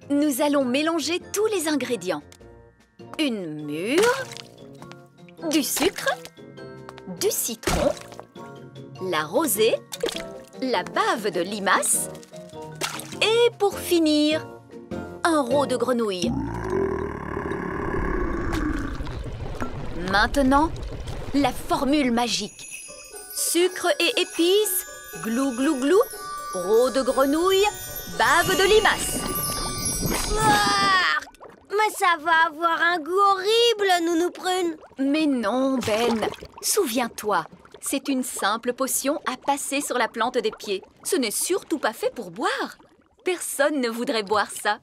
Nous allons mélanger tous les ingrédients. Une mûre, du sucre, du citron, la rosée, la bave de limace et pour finir, un roe de grenouille. Maintenant, la formule magique. Sucre et épices, glou glou glou, roe de grenouille, bave de limace. Ouah, mais ça va avoir un goût horrible, Nounou Prune. Mais non, Ben. Souviens-toi, c'est une simple potion à passer sur la plante des pieds. Ce n'est surtout pas fait pour boire. Personne ne voudrait boire ça.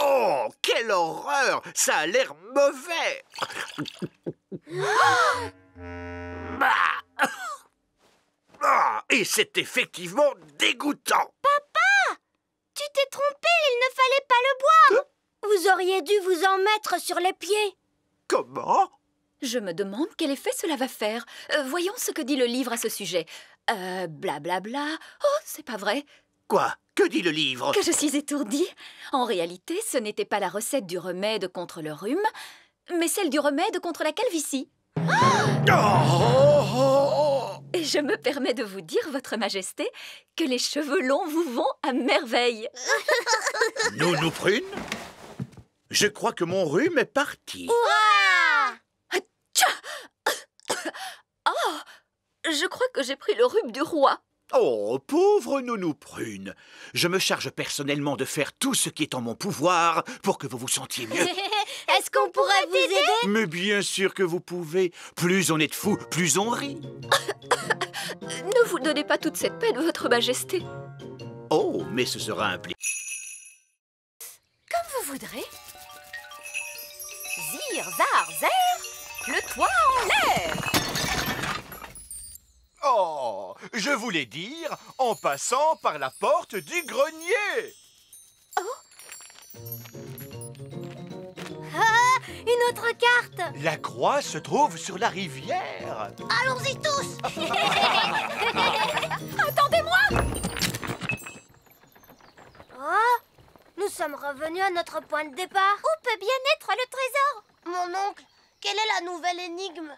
Oh, quelle horreur! Ça a l'air mauvais! Ah, et c'est effectivement dégoûtant! Tu t'es trompé, il ne fallait pas le boire. Vous auriez dû vous en mettre sur les pieds. Comment? Je me demande quel effet cela va faire. Voyons ce que dit le livre à ce sujet. Blablabla. Oh, c'est pas vrai. Quoi? Que dit le livre? Que je suis étourdie. En réalité, ce n'était pas la recette du remède contre le rhume, mais celle du remède contre la calvitie. Et je me permets de vous dire, Votre Majesté, que les cheveux longs vous vont à merveille. Nounou Prune? Je crois que mon rhume est parti. Oh, je crois que j'ai pris le rhume du roi. Oh, pauvre Nounou Prune! Je me charge personnellement de faire tout ce qui est en mon pouvoir pour que vous vous sentiez mieux. Est-ce qu'on pourrait vous aider? Mais bien sûr que vous pouvez. Plus on est de fous, plus on rit. Ne vous donnez pas toute cette peine, Votre Majesté. Oh, mais ce sera un plaisir. Comme vous voudrez. Zir, zar, zer, le toit en l'air. Oh, je voulais dire, en passant par la porte du grenier. Une autre carte. La croix se trouve sur la rivière. Allons-y tous. Attendez-moi! Oh, nous sommes revenus à notre point de départ. Où peut bien être le trésor? Mon oncle, quelle est la nouvelle énigme?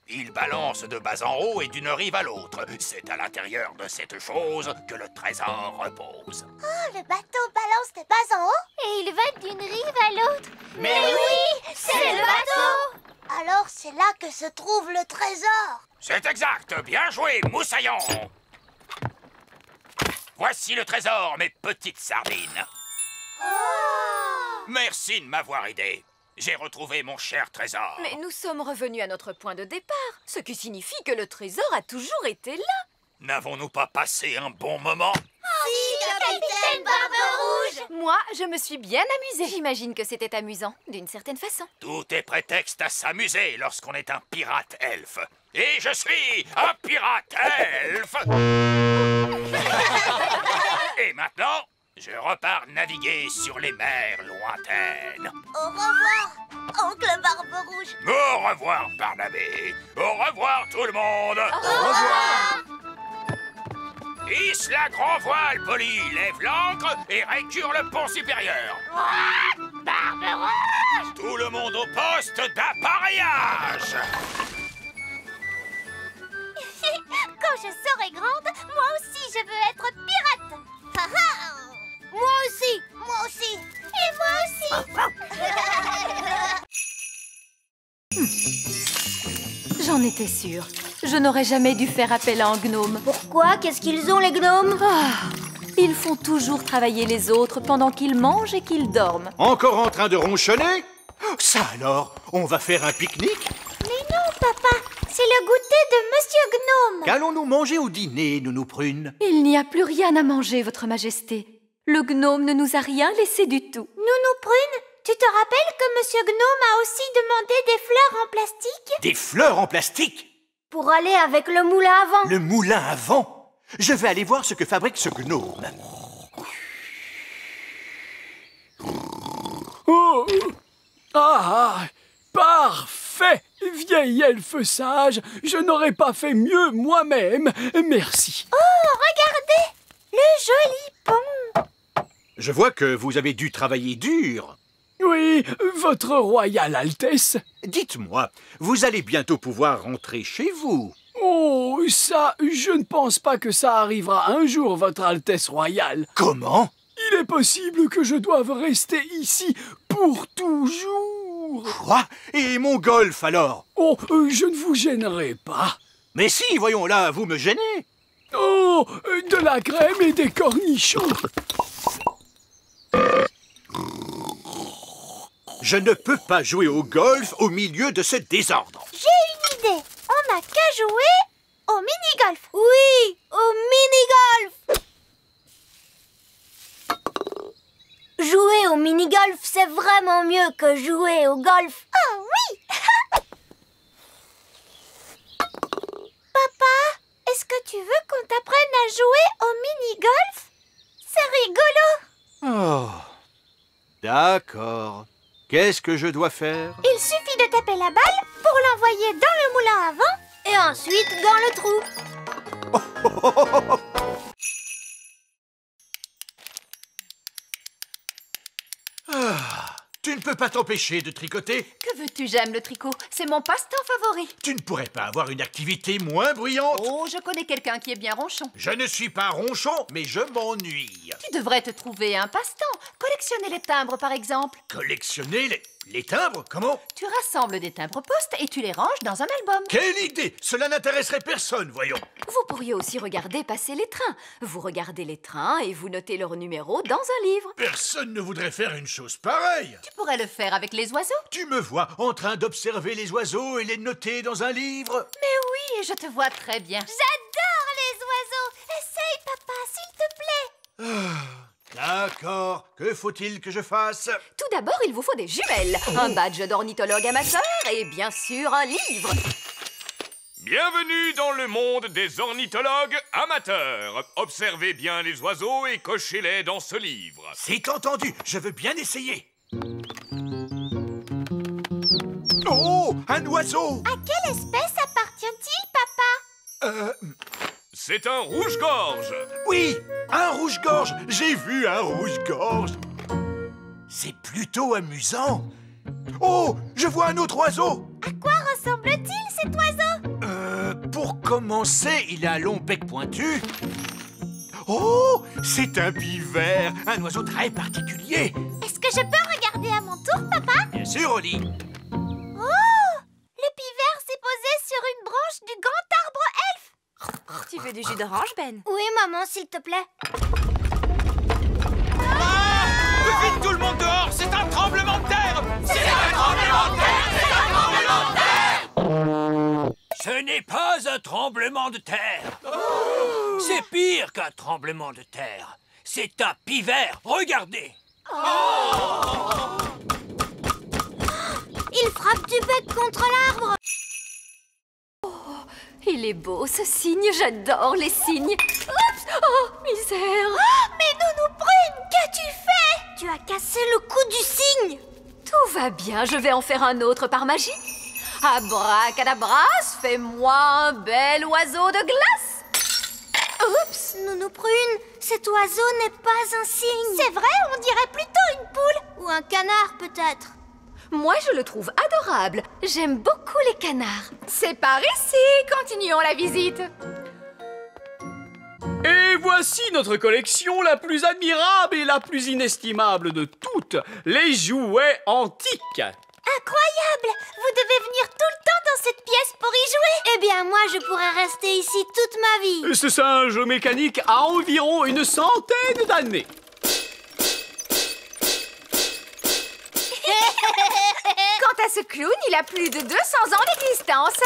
Il balance de bas en haut et d'une rive à l'autre. C'est à l'intérieur de cette chose que le trésor repose. Oh, le bateau balance de bas en haut et il va d'une rive à l'autre. Mais oui, c'est le bateau. Alors c'est là que se trouve le trésor. C'est exact. Bien joué, Moussaillon. Voici le trésor, mes petites sardines. Merci de m'avoir aidé. J'ai retrouvé mon cher trésor. Mais nous sommes revenus à notre point de départ, ce qui signifie que le trésor a toujours été là. N'avons-nous pas passé un bon moment? Si, capitaine Barbe-Rouge. Moi, je me suis bien amusée. J'imagine que c'était amusant, d'une certaine façon. Tout est prétexte à s'amuser lorsqu'on est un pirate elfe. Et je suis un pirate elfe. Et maintenant, je repars naviguer sur les mers lointaines. Au revoir, oncle Barbe-Rouge. Au revoir, Barnabé. Au revoir, tout le monde. Au revoir. Hisse la grand voile, Polly. Lève l'ancre et récure le pont supérieur. Barbe-Rouge. Tout le monde au poste d'appareillage. Quand je serai grande, moi aussi je veux être pirate. Moi aussi. Moi aussi. Et moi aussi. J'en étais sûre. Je n'aurais jamais dû faire appel à un gnome. Pourquoi? Qu'est-ce qu'ils ont, les gnomes? Ils font toujours travailler les autres pendant qu'ils mangent et qu'ils dorment. Encore en train de ronchonner? Ça alors, on va faire un pique-nique? Mais non, papa. C'est le goûter de Monsieur Gnome. Qu'allons-nous manger au dîner, Nounou Prune? Il n'y a plus rien à manger, Votre Majesté. Le gnome ne nous a rien laissé du tout. Nounou Prune, tu te rappelles que Monsieur Gnome a aussi demandé des fleurs en plastique? Des fleurs en plastique? Pour aller avec le moulin à vent. Le moulin à vent? Je vais aller voir ce que fabrique ce gnome. Oh. Ah, parfait! Vieil elfe sage, je n'aurais pas fait mieux moi-même. Merci. Oh, regardez! joli pont. Je vois que vous avez dû travailler dur. Oui, votre Royale Altesse. Dites-moi, vous allez bientôt pouvoir rentrer chez vous. Oh, ça, je ne pense pas que ça arrivera un jour, votre Altesse Royale. Comment? Il est possible que je doive rester ici pour toujours. Quoi? Et mon golf, alors? Oh, je ne vous gênerai pas. Mais si, voyons là, vous me gênez. Oh, de la crème et des cornichons. Je ne peux pas jouer au golf au milieu de ce désordre. J'ai une idée. On n'a qu'à jouer au mini-golf. Oui, au mini-golf. Jouer au mini-golf, c'est vraiment mieux que jouer au golf. Ah oui. Papa, est-ce que tu veux qu'on t'apprenne à jouer au mini-golf? C'est rigolo. Oh, d'accord. Qu'est-ce que je dois faire? Il suffit de taper la balle pour l'envoyer dans le moulin à vent et ensuite dans le trou. Tu ne peux pas t'empêcher de tricoter? Que veux-tu, j'aime le tricot. C'est mon passe-temps favori. Tu ne pourrais pas avoir une activité moins bruyante? Oh, je connais quelqu'un qui est bien ronchon. Je ne suis pas ronchon, mais je m'ennuie. Tu devrais te trouver un passe-temps. Collectionner les timbres, par exemple. Collectionner les timbres? Comment? Tu rassembles des timbres postes et tu les ranges dans un album. Quelle idée! Cela n'intéresserait personne, voyons. Vous pourriez aussi regarder passer les trains. Vous regardez les trains et vous notez leur numéro dans un livre. Personne ne voudrait faire une chose pareille. Tu pourrais le faire avec les oiseaux. Tu me vois en train d'observer les oiseaux et les noter dans un livre? Mais oui, je te vois très bien. J'adore les oiseaux. Essaye, papa, s'il te plaît. D'accord. Que faut-il que je fasse? Tout d'abord, il vous faut des jumelles, un badge d'ornithologue amateur et bien sûr un livre. Bienvenue dans le monde des ornithologues amateurs. Observez bien les oiseaux et cochez-les dans ce livre. C'est entendu. Je veux bien essayer. Oh, un oiseau! À quelle espèce appartient-il, papa? C'est un rouge-gorge. Oui, un rouge-gorge. J'ai vu un rouge-gorge. C'est plutôt amusant. Oh, je vois un autre oiseau. À quoi ressemble-t-il, cet oiseau? Pour commencer, il a un long bec pointu. Oh, c'est un pivert, un oiseau très particulier. Est-ce que je peux regarder à mon tour, papa? Bien sûr, Oli. Oh! Le pivert s'est posé sur une branche du grand arbre elfe. Tu veux du jus d'orange, Ben? Oui, maman, s'il te plaît. Vite tout le monde dehors, c'est un tremblement de terre! C'est un tremblement de terre! C'est un tremblement de terre! Ce n'est pas un tremblement de terre. C'est pire qu'un tremblement de terre. C'est un pivert. Regardez. Il frappe du bec contre l'arbre. Il est beau, ce cygne. J'adore les cygnes. Oups! Oh, misère! Mais Nounou Prune, qu'as-tu fait? Tu as cassé le cou du cygne. Tout va bien, je vais en faire un autre par magie. Abracadabras, fais-moi un bel oiseau de glace. Oups, Nounou Prune, cet oiseau n'est pas un cygne. C'est vrai, on dirait plutôt une poule. Ou un canard, peut-être. Moi, je le trouve adorable. J'aime beaucoup les canards. C'est par ici, continuons la visite. Et voici notre collection la plus admirable et la plus inestimable de toutes, les jouets antiques. Incroyable! Vous devez venir tout le temps dans cette pièce pour y jouer. Eh bien, moi, je pourrais rester ici toute ma vie. Ce singe mécanique a environ une centaine d'années. Quant à ce clown, il a plus de 200 ans d'existence.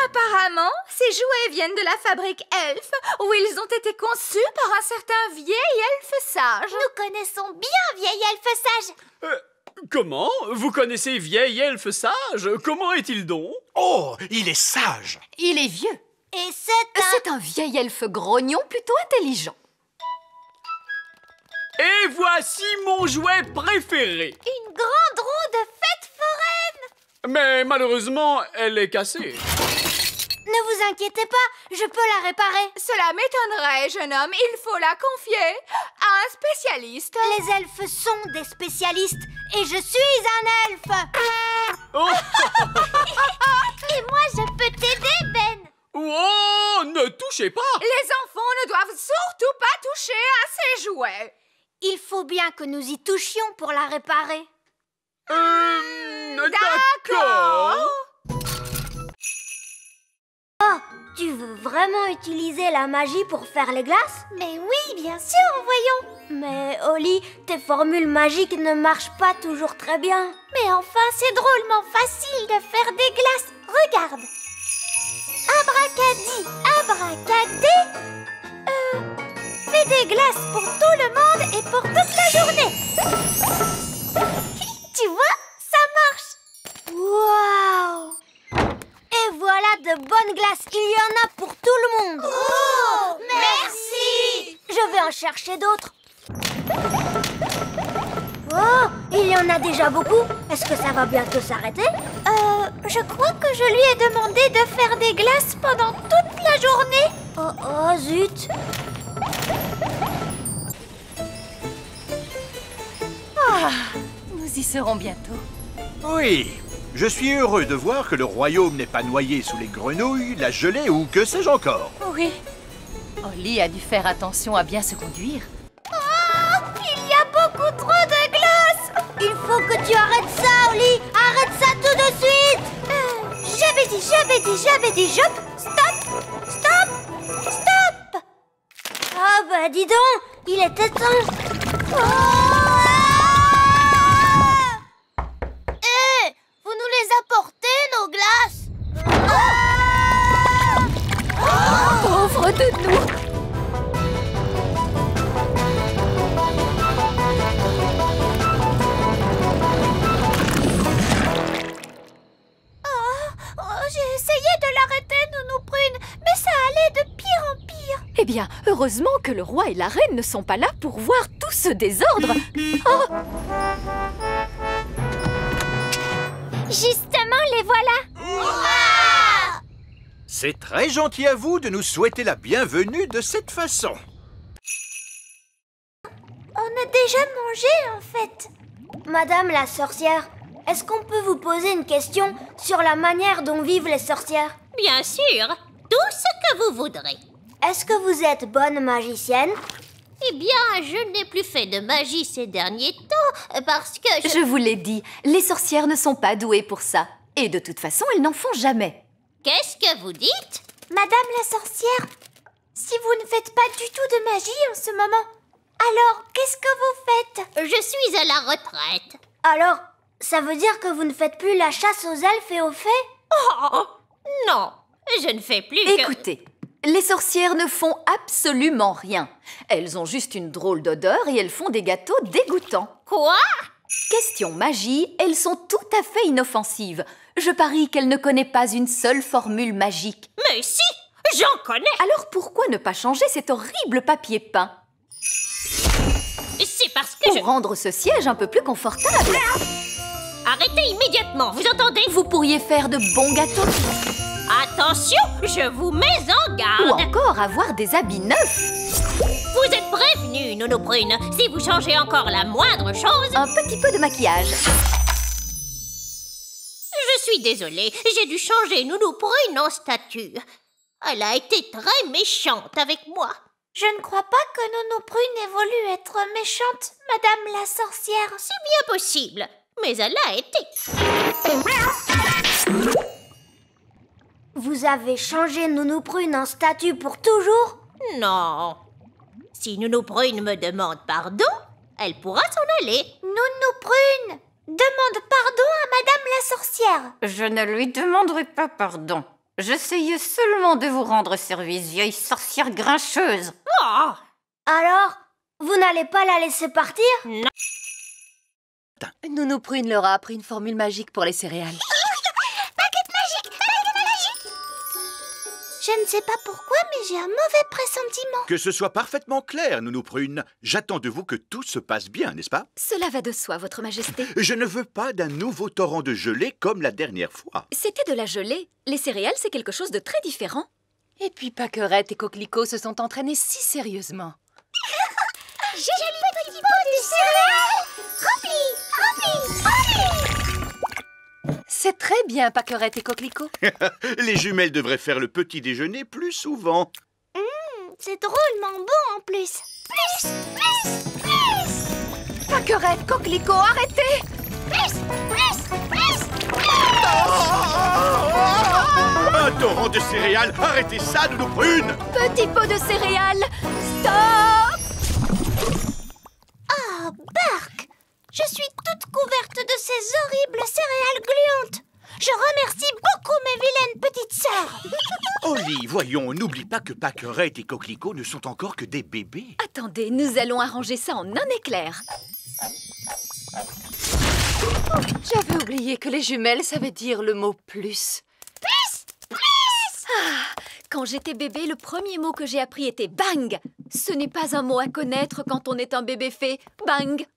Apparemment, ces jouets viennent de la fabrique Elf, où ils ont été conçus par un certain vieil elfe sage. Nous connaissons bien vieil elfe sage. Comment? Vous connaissez vieil elfe sage? Comment est-il donc? Oh, il est sage. Il est vieux. Et c'est un vieil elfe grognon plutôt intelligent. Et voici mon jouet préféré. une grande roue de fête foraine. Mais malheureusement, elle est cassée. Ne vous inquiétez pas, je peux la réparer. Cela m'étonnerait, jeune homme. Il faut la confier à un spécialiste. Les elfes sont des spécialistes et je suis un elfe. Et moi, je peux t'aider, Ben. Oh, ne touchez pas! Les enfants ne doivent surtout pas toucher à ces jouets. Il faut bien que nous y touchions pour la réparer. D'accord! Oh, tu veux vraiment utiliser la magie pour faire les glaces? Mais oui, bien sûr, voyons. Mais Holly, tes formules magiques ne marchent pas toujours très bien. Mais enfin, c'est drôlement facile de faire des glaces. Regarde. Abracadi, abracadé. Fais des glaces pour tout le monde et pour toute la journée. Tu vois, ça marche. Waouh! Et voilà de bonnes glaces. Il y en a pour tout le monde. Oh, merci. Je vais en chercher d'autres. Oh, il y en a déjà beaucoup. Est-ce que ça va bientôt s'arrêter? Je crois que je lui ai demandé de faire des glaces pendant toute la journée. Oh, zut. Nous y serons bientôt. Oui, je suis heureux de voir que le royaume n'est pas noyé sous les grenouilles, la gelée ou que sais-je encore. Oui. Holly a dû faire attention à bien se conduire. Oh, il y a beaucoup trop de glace. Il faut que tu arrêtes ça, Holly. Arrête ça tout de suite. J'avais dit, stop, stop, stop. Ah bah dis donc, il était temps. Vous nous les apportez, nos glaces? Pauvre de nous! J'ai essayé de l'arrêter, Nounou Prune, mais ça allait de pire en pire. Eh bien, heureusement que le roi et la reine ne sont pas là pour voir tout ce désordre. Oh! Justement, les voilà. C'est très gentil à vous de nous souhaiter la bienvenue de cette façon. On a déjà mangé, en fait. Madame la sorcière, est-ce qu'on peut vous poser une question sur la manière dont vivent les sorcières? Bien sûr, tout ce que vous voudrez. Est-ce que vous êtes bonne magicienne? Eh bien, je n'ai plus fait de magie ces derniers temps parce que Je vous l'ai dit, les sorcières ne sont pas douées pour ça. Et de toute façon, elles n'en font jamais. Qu'est-ce que vous dites? Madame la sorcière, si vous ne faites pas du tout de magie en ce moment, alors qu'est-ce que vous faites? Je suis à la retraite. Alors, ça veut dire que vous ne faites plus la chasse aux elfes et aux fées? Oh, non, je ne fais plus que... Écoutez, les sorcières ne font absolument rien. Elles ont juste une drôle d'odeur et elles font des gâteaux dégoûtants. Quoi? Question magie, elles sont tout à fait inoffensives. Je parie qu'elle ne connaît pas une seule formule magique. Mais si, j'en connais. Alors pourquoi ne pas changer cet horrible papier peint? C'est parce que Pour rendre ce siège un peu plus confortable. Arrêtez immédiatement, vous entendez? Vous pourriez faire de bons gâteaux. Attention, je vous mets en Ou garde. encore avoir des habits neufs. Vous êtes prévenus, Nounou Prune. Si vous changez encore la moindre chose... Un petit peu de maquillage. Je suis désolée, j'ai dû changer Nounou Prune en statue. Elle a été très méchante avec moi. Je ne crois pas que Nounou Prune ait voulu être méchante, Madame la sorcière. C'est bien possible, mais elle a été. Vous avez changé Nounou Prune en statue pour toujours? Non. Si Nounou Prune me demande pardon, elle pourra s'en aller. Nounou Prune, demande pardon à Madame la sorcière. Je ne lui demanderai pas pardon. J'essayais seulement de vous rendre service, vieille sorcière grincheuse. Oh! Alors, vous n'allez pas la laisser partir? Non. Nounou Prune leur a appris une formule magique pour les céréales. Je ne sais pas pourquoi, mais j'ai un mauvais pressentiment. Que ce soit parfaitement clair, Nounou Prune. J'attends de vous que tout se passe bien, n'est-ce pas? Cela va de soi, Votre Majesté. Je ne veux pas d'un nouveau torrent de gelée comme la dernière fois. C'était de la gelée. Les céréales, c'est quelque chose de très différent. Et puis Pâquerette et Coquelicot se sont entraînés si sérieusement. J'ai le petit pot de céréales! Rempli! C'est très bien, Pâquerette et Coquelicot. Les jumelles devraient faire le petit déjeuner plus souvent. C'est drôlement bon en plus. Plus! Pâquerette, Coquelicot, arrêtez! Un torrent de céréales! Arrêtez ça, Nounou Prune! Petit pot de céréales! Stop! Oh, Bark! Je suis toute couverte de ces horribles céréales gluantes. Je remercie beaucoup mes vilaines petites sœurs. Holly, voyons, n'oublie pas que Pâquerette et Coquelicot ne sont encore que des bébés. Attendez, nous allons arranger ça en un éclair. J'avais oublié que les jumelles savaient dire le mot plus. Quand j'étais bébé, le premier mot que j'ai appris était bang. Ce n'est pas un mot à connaître quand on est un bébé fée. Bang.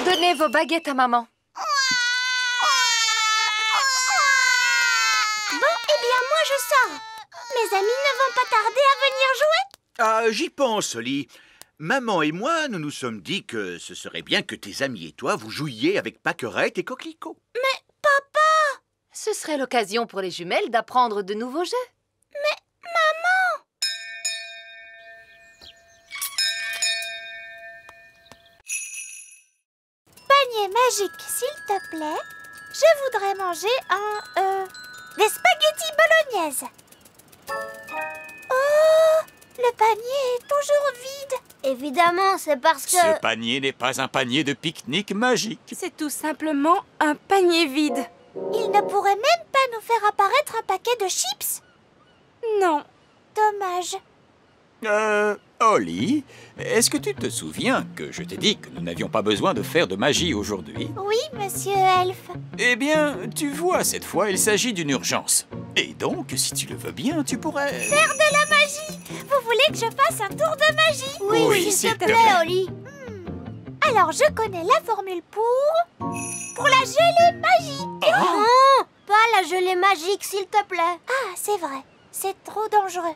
Donnez vos baguettes à maman. Bon, eh bien, moi je sors. Mes amis ne vont pas tarder à venir jouer. Ah, j'y pense, Holly. Maman et moi, nous nous sommes dit que ce serait bien que tes amis et toi vous jouiez avec Pâquerette et Coquelicot. Mais papa! Ce serait l'occasion pour les jumelles d'apprendre de nouveaux jeux. Mais maman! Panier magique, s'il te plaît. Je voudrais manger des spaghettis bolognaises. Oh! Le panier est toujours vide. Évidemment, c'est parce que... Ce panier n'est pas un panier de pique-nique magique. C'est tout simplement un panier vide. Il ne pourrait même pas nous faire apparaître un paquet de chips. Non. Dommage. Holly, est-ce que tu te souviens que je t'ai dit que nous n'avions pas besoin de faire de magie aujourd'hui? Oui, monsieur Elfe. Eh bien, tu vois, cette fois, il s'agit d'une urgence. Et donc, si tu le veux bien, tu pourrais... Faire de la magie! Vous voulez que je fasse un tour de magie? Oui, s'il te plaît, Holly. Alors, je connais la formule pour la gelée magique. Non, pas la gelée magique, s'il te plaît. Ah, c'est vrai. C'est trop dangereux.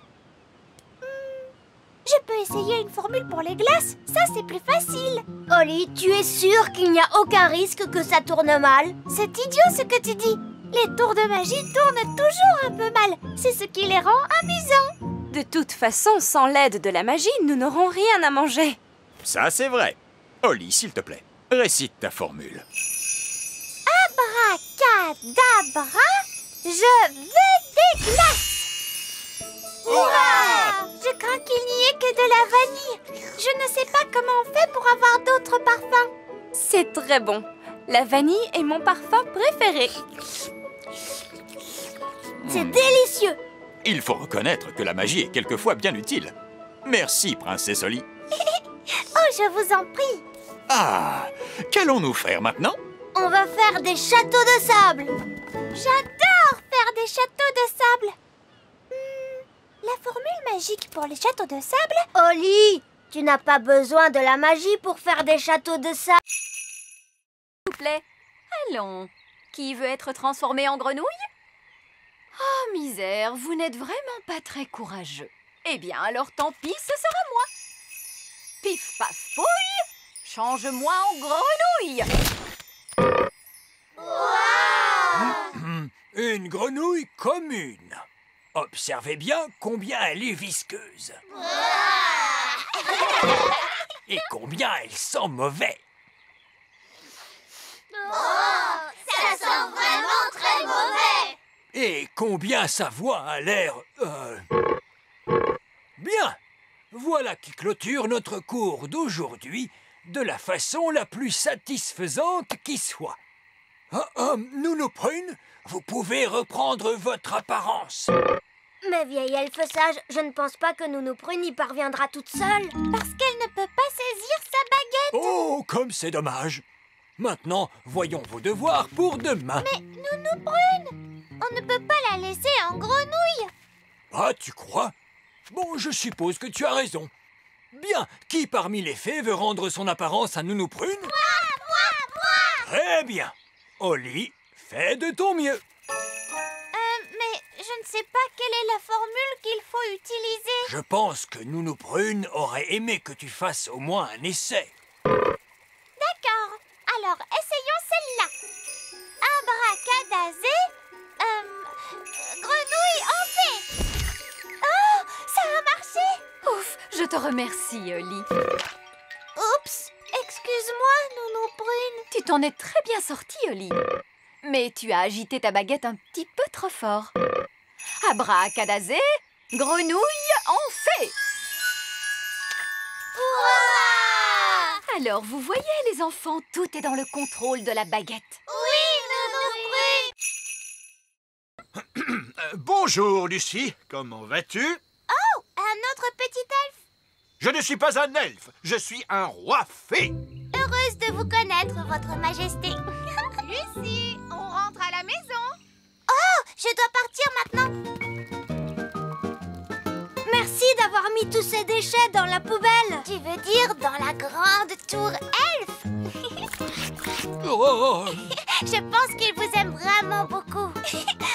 Je peux essayer une formule pour les glaces. Ça, c'est plus facile. Holly, tu es sûre qu'il n'y a aucun risque que ça tourne mal? C'est idiot ce que tu dis. Les tours de magie tournent toujours un peu mal. C'est ce qui les rend amusants. De toute façon, sans l'aide de la magie, nous n'aurons rien à manger. Ça, c'est vrai. Holly, s'il te plaît, récite ta formule. Abracadabra, je veux des glaces. Hurrah! Je crains qu'il n'y ait que de la vanille. Je ne sais pas comment on fait pour avoir d'autres parfums. C'est très bon. La vanille est mon parfum préféré. C'est délicieux. Il faut reconnaître que la magie est quelquefois bien utile. Merci, princesse Holly. Oh, je vous en prie. Ah, qu'allons-nous faire maintenant? On va faire des châteaux de sable. J'adore faire des châteaux de sable. La formule magique pour les châteaux de sable... Holly, tu n'as pas besoin de la magie pour faire des châteaux de sable. S'il vous plaît. Allons. Qui veut être transformé en grenouille? Oh, misère, vous n'êtes vraiment pas très courageux. Eh bien, alors tant pis, ce sera moi. Pif, paf, pouille, change-moi en grenouille. Une grenouille commune. Observez bien combien elle est visqueuse. Et combien elle sent mauvais. Ça sent vraiment très mauvais. Et combien sa voix a l'air... Bien. Voilà qui clôture notre cours d'aujourd'hui de la façon la plus satisfaisante qui soit. Nounou Prune, vous pouvez reprendre votre apparence. Mais vieille elfe sage, je ne pense pas que Nounou Prune y parviendra toute seule. Parce qu'elle ne peut pas saisir sa baguette. Oh, comme c'est dommage. Maintenant, voyons vos devoirs pour demain. Mais Nounou Prune, On ne peut pas la laisser en grenouille. Ah, tu crois? Bon, je suppose que tu as raison. Bien, qui parmi les fées veut rendre son apparence à Nounou Prune? Moi! Très bien. Oli, fais de ton mieux. Mais je ne sais pas quelle est la formule qu'il faut utiliser. Je pense que Nounou Prune aurait aimé que tu fasses au moins un essai. D'accord. Alors, essayons celle-là. Abracadazé, grenouille en fée. Oh, ça a marché. Ouf, je te remercie, Oli. Oups, excuse-moi, Nounou Prune. Tu t'en es très bien sortie, Oli. Mais tu as agité ta baguette un petit peu trop fort. Abracadazé, grenouille en fée. Ouah! Alors, vous voyez, les enfants, tout est dans le contrôle de la baguette. Oui, Nounou Prune. Bonjour, Lucie. Comment vas-tu? Oh, un autre petit elfe. Je ne suis pas un elfe, je suis un roi fée. Heureuse de vous connaître, Votre Majesté. Lucie, on rentre à la maison. Oh, je dois partir maintenant. Merci d'avoir mis tous ces déchets dans la poubelle. Tu veux dire dans la grande tour elfe? Oh. Je pense qu'il vous aime vraiment beaucoup.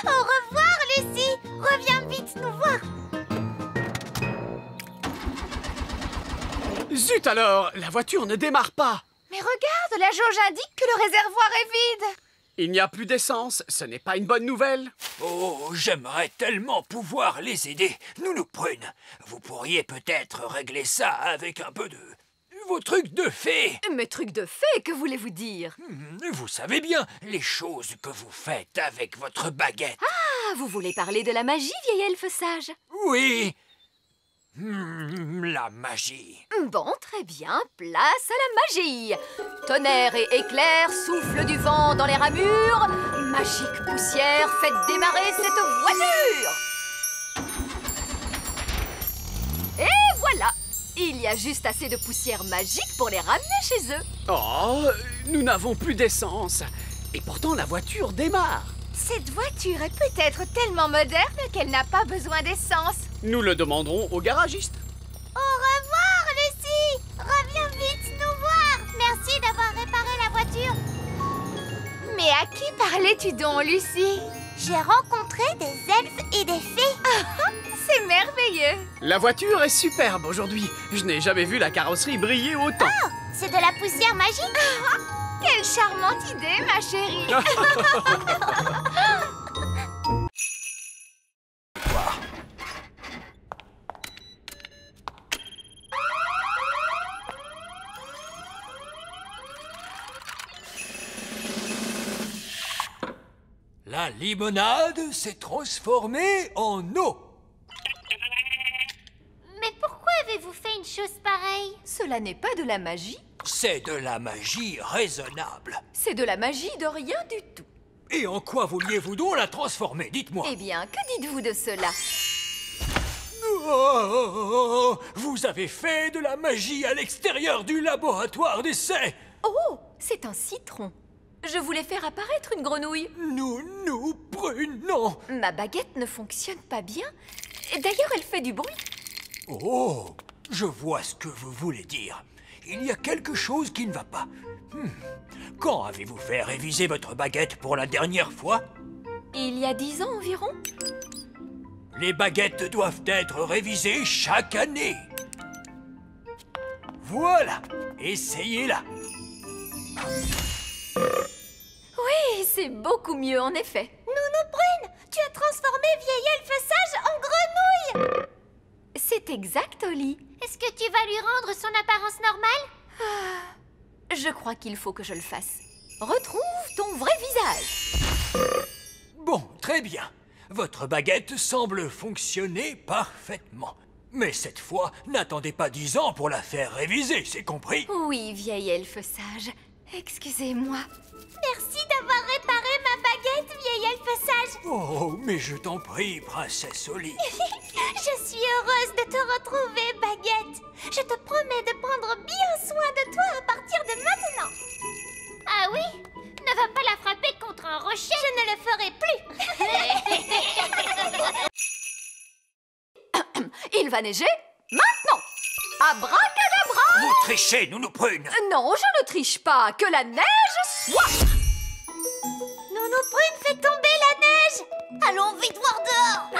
Au revoir, Lucie. Reviens vite nous voir. Zut alors, la voiture ne démarre pas. Mais regarde, la jauge indique que le réservoir est vide. Il n'y a plus d'essence, ce n'est pas une bonne nouvelle. Oh, j'aimerais tellement pouvoir les aider. Nounou Prune, vous pourriez peut-être régler ça avec un peu de... vos trucs de fée. Mes trucs de fée, que voulez-vous dire? Vous savez bien, les choses que vous faites avec votre baguette. Ah, vous voulez parler de la magie, vieil elfe sage? Oui. La magie. Bon, très bien, place à la magie. Tonnerre et éclair, souffle du vent dans les ramures. Magique poussière, faites démarrer cette voiture. Et voilà, il y a juste assez de poussière magique pour les ramener chez eux. Oh, nous n'avons plus d'essence. Et pourtant, la voiture démarre. Cette voiture est peut-être tellement moderne qu'elle n'a pas besoin d'essence. Nous le demanderons au garagiste. Au revoir, Lucie. Reviens vite nous voir. Merci d'avoir réparé la voiture. Mais à qui parlais-tu donc, Lucie? J'ai rencontré des elfes et des fées. C'est merveilleux. La voiture est superbe aujourd'hui. Je n'ai jamais vu la carrosserie briller autant. Oh, c'est de la poussière magique. Quelle charmante idée, ma chérie. La limonade s'est transformée en eau. Mais pourquoi avez-vous fait une chose pareille? Cela n'est pas de la magie, C'est de la magie raisonnable. c'est de la magie de rien du tout. Et en quoi vouliez-vous donc la transformer? Dites-moi. Eh bien, que dites-vous de cela? Oh, vous avez fait de la magie à l'extérieur du laboratoire d'essai. Oh, c'est un citron. Je voulais faire apparaître une grenouille. Nounou Prune, non. Ma baguette ne fonctionne pas bien. D'ailleurs, elle fait du bruit. Oh, je vois ce que vous voulez dire. Il y a quelque chose qui ne va pas. Quand avez-vous fait réviser votre baguette pour la dernière fois? Il y a 10 ans environ. Les baguettes doivent être révisées chaque année. Voilà, essayez-la. Oui, c'est beaucoup mieux en effet. Nounou Prune, tu as transformé vieil elfe sage en grenouille. C'est exact, Oli. Est-ce que tu vas lui rendre son apparence normale? Je crois qu'il faut que je le fasse. Retrouve ton vrai visage. Bon, très bien. Votre baguette semble fonctionner parfaitement. Mais cette fois, n'attendez pas 10 ans pour la faire réviser, c'est compris? Oui, vieil elfe sage. Excusez-moi. Merci d'avoir réparé ma baguette, vieil elfe sage. Oh, mais je t'en prie, princesse Oli. Je suis heureuse de te retrouver, baguette. Je te promets de prendre bien soin de toi à partir de maintenant. Ah oui? Ne va pas la frapper contre un rocher. Je ne le ferai plus. va neiger maintenant. Abracadabra! Vous trichez, Nounou Prune. Non, je ne triche pas. Que la neige soit... Nounou Prune fait tomber la neige. Allons vite voir dehors.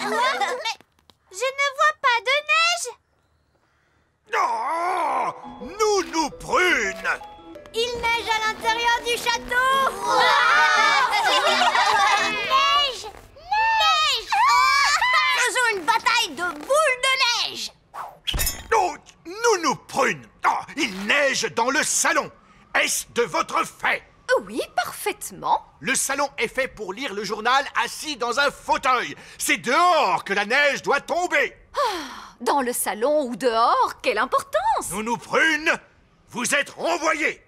Mais je ne vois pas de neige. Oh, Nounou Prune! Il neige à l'intérieur du château. Neige! Neige! Faisons une bataille de boules de neige. Oh, Nounou Prune! Oh, il neige dans le salon. Est-ce de votre fait? Oui, parfaitement. Le salon est fait pour lire le journal assis dans un fauteuil. C'est dehors que la neige doit tomber. Dans le salon ou dehors, quelle importance! Nounou Prune, vous êtes renvoyée.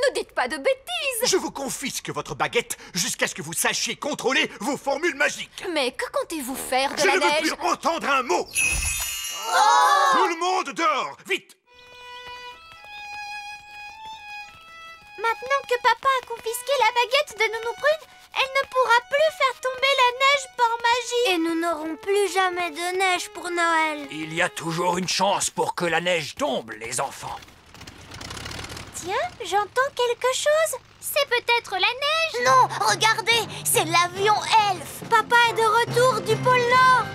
Ne dites pas de bêtises. Je vous confisque votre baguette jusqu'à ce que vous sachiez contrôler vos formules magiques. Mais que comptez-vous faire de Je la ne veux neige? plus entendre un mot. Tout le monde dehors, vite. Maintenant que papa a confisqué la baguette de Nounou Prune, elle ne pourra plus faire tomber la neige par magie. Et nous n'aurons plus jamais de neige pour Noël. Il y a toujours une chance pour que la neige tombe, les enfants. Tiens, j'entends quelque chose. C'est peut-être la neige. Non, regardez, c'est l'avion Elf. Papa est de retour du pôle Nord.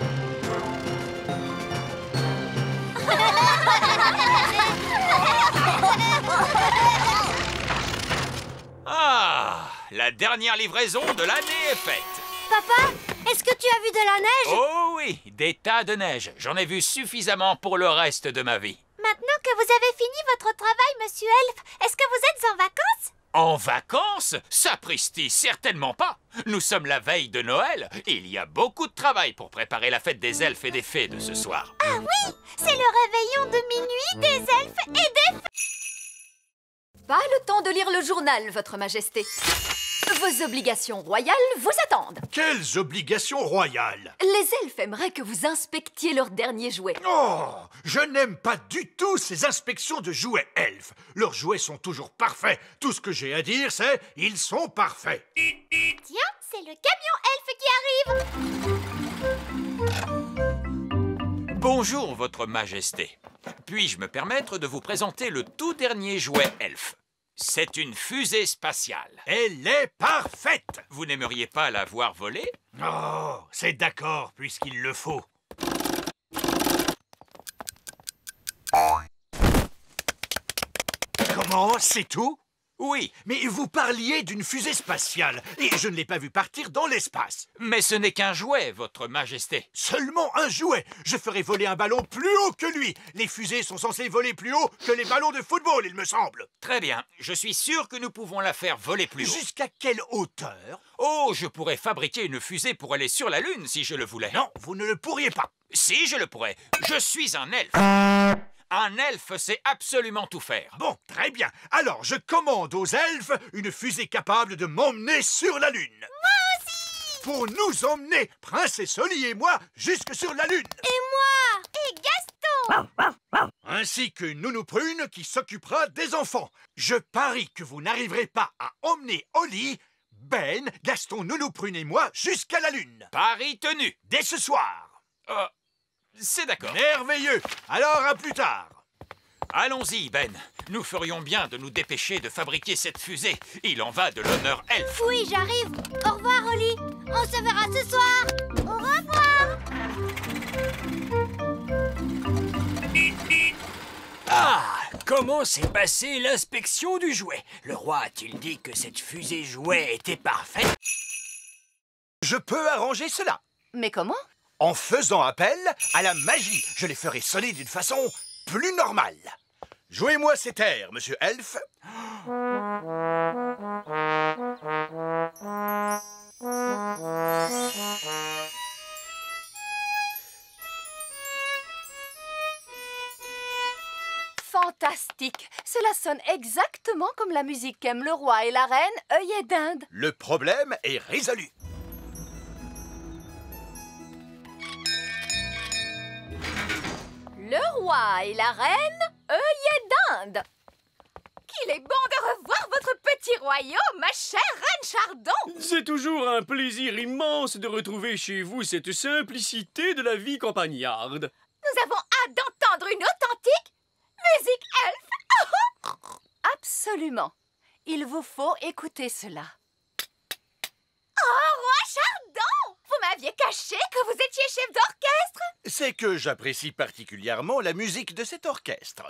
Ah, la dernière livraison de l'année est faite. Papa, est-ce que tu as vu de la neige? Oh oui, des tas de neige. J'en ai vu suffisamment pour le reste de ma vie. Maintenant que vous avez fini votre travail, Monsieur Elf, est-ce que vous êtes en vacances? En vacances? Sapristi, certainement pas. Nous sommes la veille de Noël et il y a beaucoup de travail pour préparer la fête des elfes et des fées de ce soir. Ah oui, c'est le réveillon de minuit des elfes et des fées. Pas le temps de lire le journal, Votre Majesté. Vos obligations royales vous attendent. Quelles obligations royales? Les elfes aimeraient que vous inspectiez leurs derniers jouets. Oh, je n'aime pas du tout ces inspections de jouets elfes. Leurs jouets sont toujours parfaits. Tout ce que j'ai à dire, c'est ils sont parfaits. Tiens, c'est le camion elfe qui arrive. Bonjour, Votre Majesté. Puis-je me permettre de vous présenter le tout dernier jouet elfe? C'est une fusée spatiale. Elle est parfaite. Vous n'aimeriez pas la voir voler? Oh, c'est d'accord, puisqu'il le faut. Comment? C'est tout? Oui. Mais vous parliez d'une fusée spatiale, et je ne l'ai pas vue partir dans l'espace. Mais ce n'est qu'un jouet, Votre Majesté. Seulement un jouet. Je ferai voler un ballon plus haut que lui. Les fusées sont censées voler plus haut que les ballons de football, il me semble. Très bien. Je suis sûr que nous pouvons la faire voler plus haut. Jusqu'à quelle hauteur? Oh, je pourrais fabriquer une fusée pour aller sur la Lune si je le voulais. Non, vous ne le pourriez pas. Si, je le pourrais. Je suis un elfe. Un elfe sait absolument tout faire. Bon, très bien. Alors, je commande aux elfes une fusée capable de m'emmener sur la Lune. Moi aussi! Pour nous emmener, Princesse Holly et moi, jusque sur la Lune. Et moi! Et Gaston! Ainsi que Nounou Prune qui s'occupera des enfants. Je parie que vous n'arriverez pas à emmener Holly, Ben, Gaston, Nounou Prune et moi jusqu'à la Lune. Pari tenu. Dès ce soir. C'est d'accord. Merveilleux. Alors, à plus tard. Allons-y, Ben. Nous ferions bien de nous dépêcher de fabriquer cette fusée. Il en va de l'honneur elfe. Oui, j'arrive. Au revoir, Holly. On se verra ce soir. Au revoir. Ah! Comment s'est passée l'inspection du jouet? Le roi a-t-il dit que cette fusée jouet était parfaite? Je peux arranger cela. Mais comment? En faisant appel à la magie. Je les ferai sonner d'une façon plus normale. Jouez-moi cet air, Monsieur Elfe. Fantastique! Cela sonne exactement comme la musique qu'aiment le roi et la reine, œillet d'Inde. Le problème est résolu. Le roi et la reine, œillet d'Inde. Qu'il est bon de revoir votre petit roi. royaume, ma chère Reine Chardon. C'est toujours un plaisir immense de retrouver chez vous cette simplicité de la vie campagnarde. Nous avons hâte d'entendre une authentique musique elfe. Absolument. Il vous faut écouter cela. Oh, roi Chardon! Vous m'aviez caché que vous étiez chef d'orchestre. C'est que j'apprécie particulièrement la musique de cet orchestre.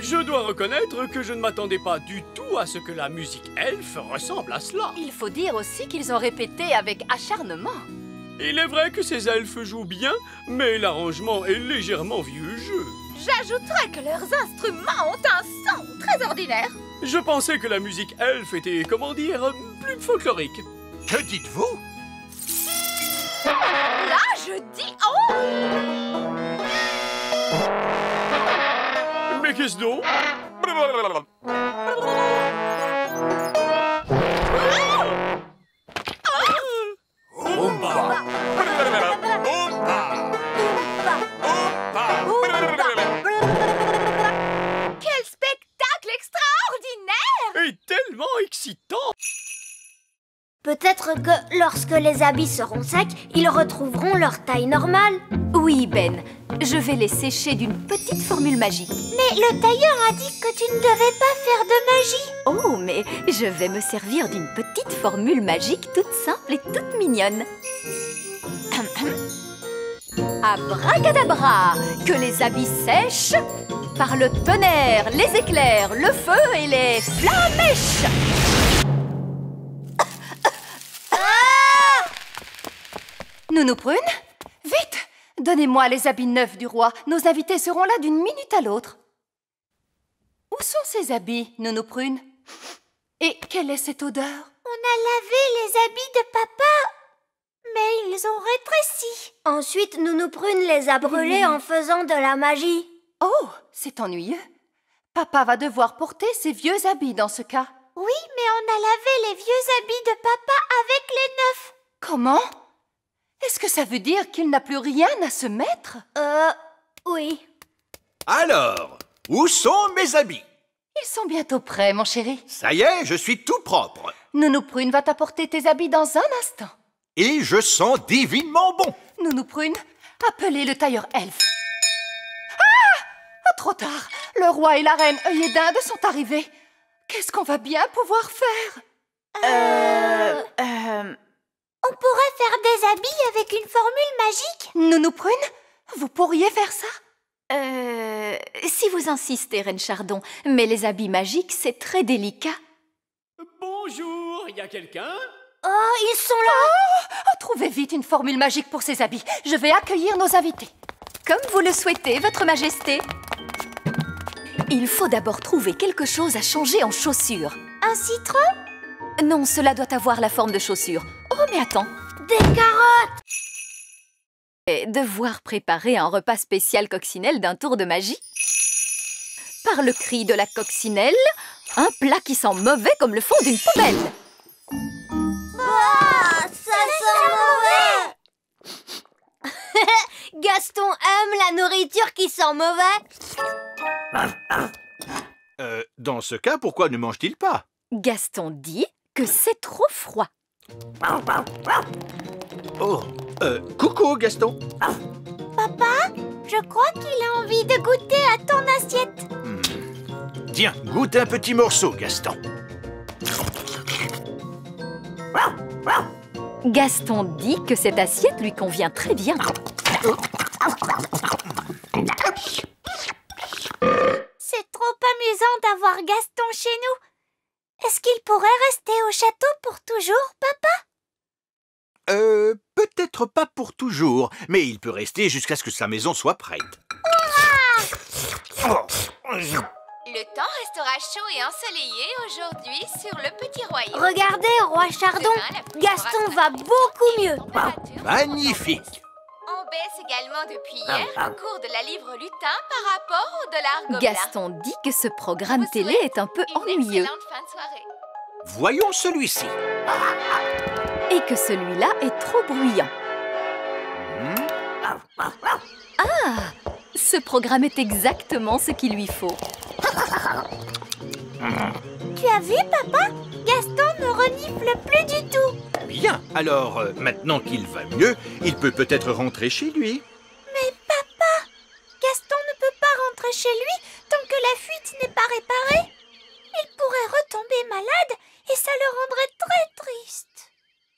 Je dois reconnaître que je ne m'attendais pas du tout à ce que la musique elfe ressemble à cela. Il faut dire aussi qu'ils ont répété avec acharnement. Il est vrai que ces elfes jouent bien, mais l'arrangement est légèrement vieux jeu. J'ajouterais que leurs instruments ont un son très ordinaire. Je pensais que la musique elfe était, comment dire, plus folklorique. Que dites-vous? Là, je dis oh! Mais qu'est-ce donc? Quel spectacle extraordinaire! Et tellement excitant! Peut-être que lorsque les habits seront secs, ils retrouveront leur taille normale. Oui, Ben. Je vais les sécher d'une petite formule magique. Mais le tailleur a dit que tu ne devais pas faire de magie. Oh, mais je vais me servir d'une petite formule magique toute simple et toute mignonne. Abracadabra! Que les habits sèchent par le tonnerre, les éclairs, le feu et les flamèches! Nounou Prune, vite! Donnez-moi les habits neufs du roi. Nos invités seront là d'une minute à l'autre. Où sont ces habits, Nounou Prune? Et quelle est cette odeur? On a lavé les habits de papa, mais ils ont rétréci. Ensuite, Nounou Prune les a brûlés en faisant de la magie. Oh, c'est ennuyeux. Papa va devoir porter ses vieux habits dans ce cas. Oui, mais on a lavé les vieux habits de papa avec les neufs. Comment? Est-ce que ça veut dire qu'il n'a plus rien à se mettre? Oui. Alors, où sont mes habits? Ils sont bientôt prêts, mon chéri. Ça y est, je suis tout propre. Nounou Prune va t'apporter tes habits dans un instant. Et je sens divinement bon. Nounou Prune, appelez le tailleur elfe. Ah! Trop tard. Le roi et la reine œillet d'Inde sont arrivés. Qu'est-ce qu'on va bien pouvoir faire? On pourrait faire des habits avec une formule magique. Nounou Prune, vous pourriez faire ça? Si vous insistez, Reine Chardon. Mais les habits magiques, c'est très délicat. Bonjour, y a quelqu'un? Oh, ils sont là! Trouvez vite une formule magique pour ces habits. Je vais accueillir nos invités. Comme vous le souhaitez, Votre Majesté. Il faut d'abord trouver quelque chose à changer en chaussures. Un citron? Non, cela doit avoir la forme de chaussures. Oh, mais attends. Des carottes! Et devoir préparer un repas spécial coccinelle d'un tour de magie? Par le cri de la coccinelle, un plat qui sent mauvais comme le fond d'une poubelle. Ah, ça sent mauvais! Gaston aime la nourriture qui sent mauvais. Dans ce cas, pourquoi ne mange-t-il pas? Gaston dit que c'est trop froid. Oh, coucou Gaston. Papa, je crois qu'il a envie de goûter à ton assiette. Tiens, goûte un petit morceau, Gaston. Gaston dit que cette assiette lui convient très bien. C'est trop amusant d'avoir Gaston chez nous. Est-ce qu'il pourrait rester au château pour toujours, papa? Peut-être pas pour toujours, mais il peut rester jusqu'à ce que sa maison soit prête. Le temps restera chaud et ensoleillé aujourd'hui sur le petit royaume. Regardez, roi Chardon, Gaston va beaucoup mieux. Magnifique. On baisse également depuis hier le cours de la livre lutin par rapport au dollar gobelin. Gaston dit que ce programme télé est un peu ennuyeux. Excellente fin de soirée. Voyons celui-ci. Et que celui-là est trop bruyant. Ah, ce programme est exactement ce qu'il lui faut. Tu as vu, papa? Gaston ne renifle plus du tout. Bien, alors maintenant qu'il va mieux, il peut peut-être rentrer chez lui. Mais papa, Gaston ne peut pas rentrer chez lui tant que la fuite n'est pas réparée. Il pourrait retomber malade et ça le rendrait très triste.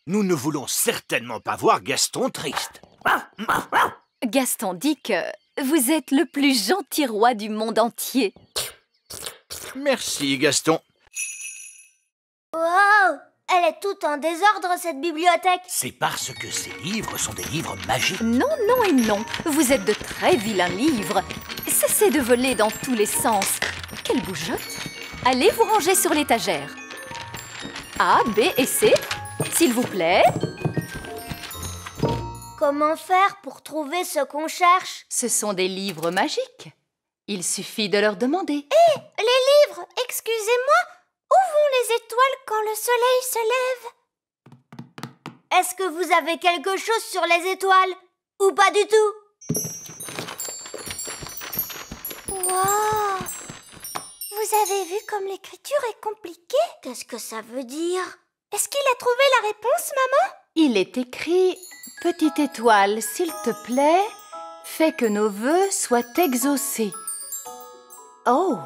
Nous ne voulons certainement pas voir Gaston triste. Gaston dit que vous êtes le plus gentil roi du monde entier. Merci, Gaston. Wow! Elle est toute en désordre, cette bibliothèque. C'est parce que ces livres sont des livres magiques. Non, non et non. Vous êtes de très vilains livres. Cessez de voler dans tous les sens. Quelle bougeotte! Allez vous ranger sur l'étagère. A, B et C, s'il vous plaît. Comment faire pour trouver ce qu'on cherche? Ce sont des livres magiques. Il suffit de leur demander. Hé, les livres, excusez-moi, où vont les étoiles quand le soleil se lève? Est-ce que vous avez quelque chose sur les étoiles? Ou pas du tout? Wow! Vous avez vu comme l'écriture est compliquée? Qu'est-ce que ça veut dire? Est-ce qu'il a trouvé la réponse, maman? Il est écrit « Petite étoile, s'il te plaît, fais que nos vœux soient exaucés. » Oh,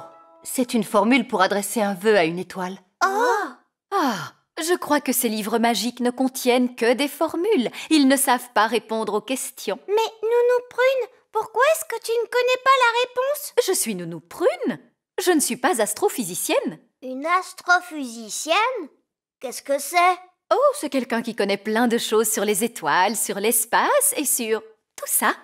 c'est une formule pour adresser un vœu à une étoile. Oh! Ah, je crois que ces livres magiques ne contiennent que des formules. Ils ne savent pas répondre aux questions. Mais Nounou Prune, pourquoi est-ce que tu ne connais pas la réponse? Je suis Nounou Prune. Je ne suis pas astrophysicienne. Une astrophysicienne? Qu'est-ce que c'est? Oh, c'est quelqu'un qui connaît plein de choses sur les étoiles, sur l'espace et sur tout ça.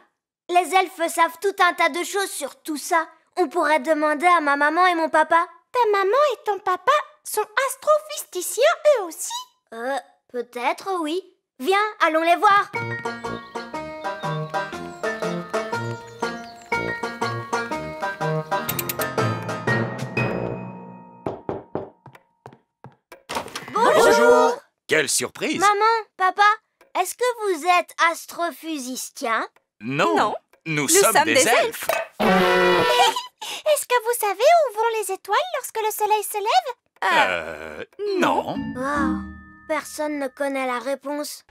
Les elfes savent tout un tas de choses sur tout ça. On pourrait demander à ma maman et mon papa. Ta maman et ton papa sont astrophysticiens eux aussi? Peut-être, oui. Viens, allons les voir. Bonjour. Quelle surprise! Maman, papa, est-ce que vous êtes astrophysiciens? Non, nous sommes des elfes. Est-ce que vous savez où vont les étoiles lorsque le soleil se lève? Non. Oh, personne ne connaît la réponse.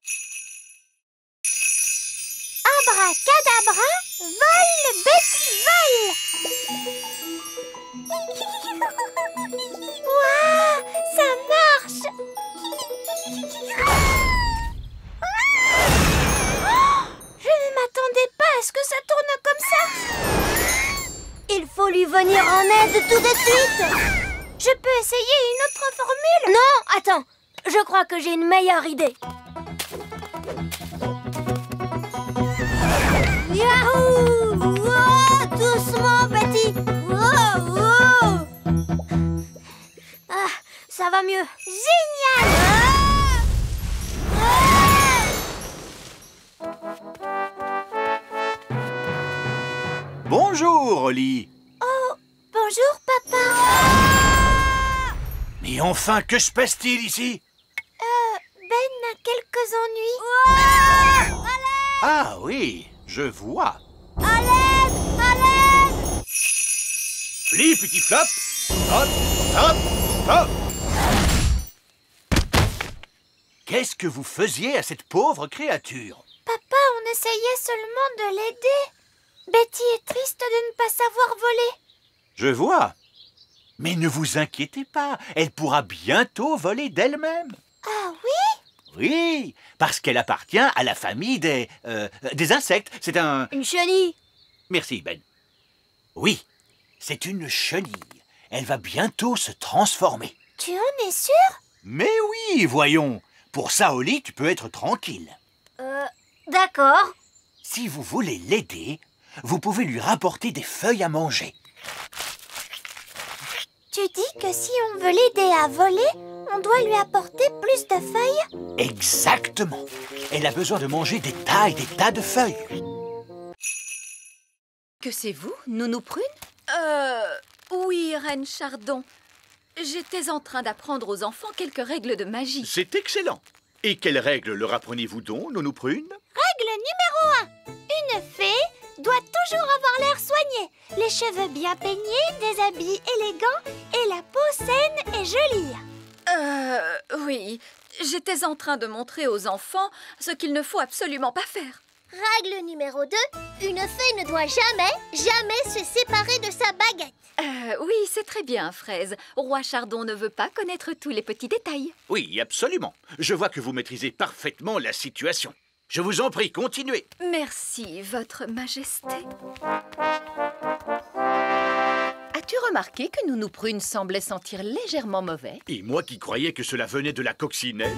Abracadabra, vole, Betty, vole! Waouh, ça marche! Je ne m'attendais pas à ce que ça tourne comme ça. Il faut lui venir en aide tout de suite. Je peux essayer une autre formule? Non, attends. Je crois que j'ai une meilleure idée. Yahoo! Wow, doucement, Betty. Wow, wow. Ah, ça va mieux. Génial! Bonjour, Oli. Oh, bonjour, papa. Mais enfin, que se passe-t-il ici? Ben a quelques ennuis. Ah oui, je vois. À l'aide! À l'aide! Les petits flops. Hop, hop, hop. Qu'est-ce que vous faisiez à cette pauvre créature? Papa, on essayait seulement de l'aider. Betty est triste de ne pas savoir voler. Je vois. Mais ne vous inquiétez pas, elle pourra bientôt voler d'elle-même. Ah oui? Oui, parce qu'elle appartient à la famille des insectes. C'est un... Une chenille. Merci, Ben. Oui, c'est une chenille. Elle va bientôt se transformer. Tu en es sûr? Mais oui, voyons. Pour ça, Oli, tu peux être tranquille. D'accord. Si vous voulez l'aider, vous pouvez lui rapporter des feuilles à manger. Tu dis que si on veut l'aider à voler, on doit lui apporter plus de feuilles? Exactement. Elle a besoin de manger des tas et des tas de feuilles. Que c'est vous, Nounou Prune? Oui, Reine Chardon. J'étais en train d'apprendre aux enfants quelques règles de magie. C'est excellent. Et quelles règles leur apprenez-vous donc, Nounou Prune? Règle numéro 1. Une toujours avoir l'air soigné. Les cheveux bien peignés, des habits élégants et la peau saine et jolie. Oui. J'étais en train de montrer aux enfants ce qu'il ne faut absolument pas faire. Règle numéro 2, une fée ne doit jamais se séparer de sa baguette. Oui, c'est très bien, Fraise. Roi Chardon ne veut pas connaître tous les petits détails. Oui, absolument. Je vois que vous maîtrisez parfaitement la situation. Je vous en prie, continuez. Merci, Votre Majesté. As-tu remarqué que Nounou Prune semblait sentir légèrement mauvais? Et moi qui croyais que cela venait de la coccinelle.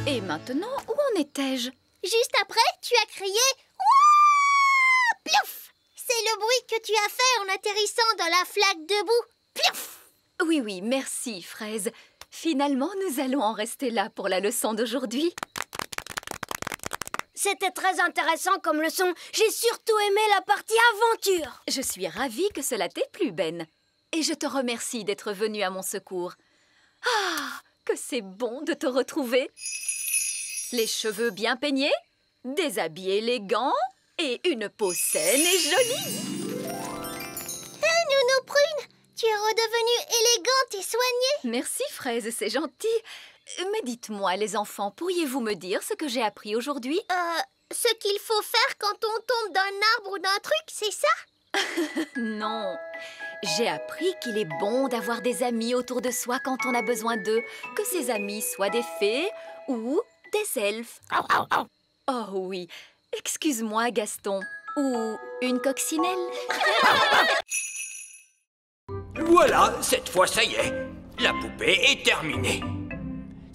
Et maintenant, où en étais-je? Juste après, tu as crié « Ouah ! Piouf !» C'est le bruit que tu as fait en atterrissant dans la flaque de boue. Piouf ! Oui, merci, Fraise. Finalement, nous allons en rester là pour la leçon d'aujourd'hui. C'était très intéressant comme leçon. J'ai surtout aimé la partie aventure. Je suis ravie que cela t'ait plu, Ben. Et je te remercie d'être venu à mon secours. Ah, que c'est bon de te retrouver. Les cheveux bien peignés, des habits élégants et une peau saine et jolie. Hé, Nounou Prune, tu es redevenue élégante et soignée. Merci, Fraise, c'est gentil. Mais dites-moi, les enfants, pourriez-vous me dire ce que j'ai appris aujourd'hui? Ce qu'il faut faire quand on tombe d'un arbre ou d'un truc, c'est ça? Non. J'ai appris qu'il est bon d'avoir des amis autour de soi quand on a besoin d'eux, que ces amis soient des fées ou des elfes. Oh oui, excuse-moi, Gaston. Ou une coccinelle. Voilà, cette fois ça y est, la poupée est terminée.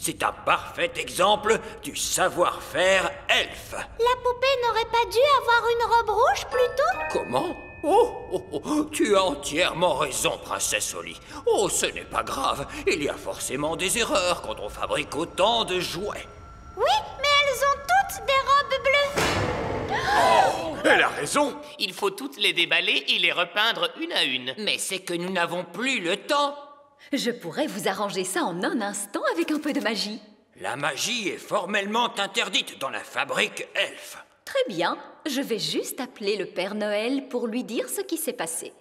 C'est un parfait exemple du savoir-faire elfe. La poupée n'aurait pas dû avoir une robe rouge plutôt? Comment? Tu as entièrement raison, princesse Holly. Oh, ce n'est pas grave, il y a forcément des erreurs quand on fabrique autant de jouets. Oui, mais elles ont toutes des robes bleues. Oh, elle a raison. Il faut toutes les déballer et les repeindre une à une. Mais c'est que nous n'avons plus le temps. Je pourrais vous arranger ça en un instant avec un peu de magie. La magie est formellement interdite dans la fabrique elfe. Très bien, je vais juste appeler le Père Noël pour lui dire ce qui s'est passé.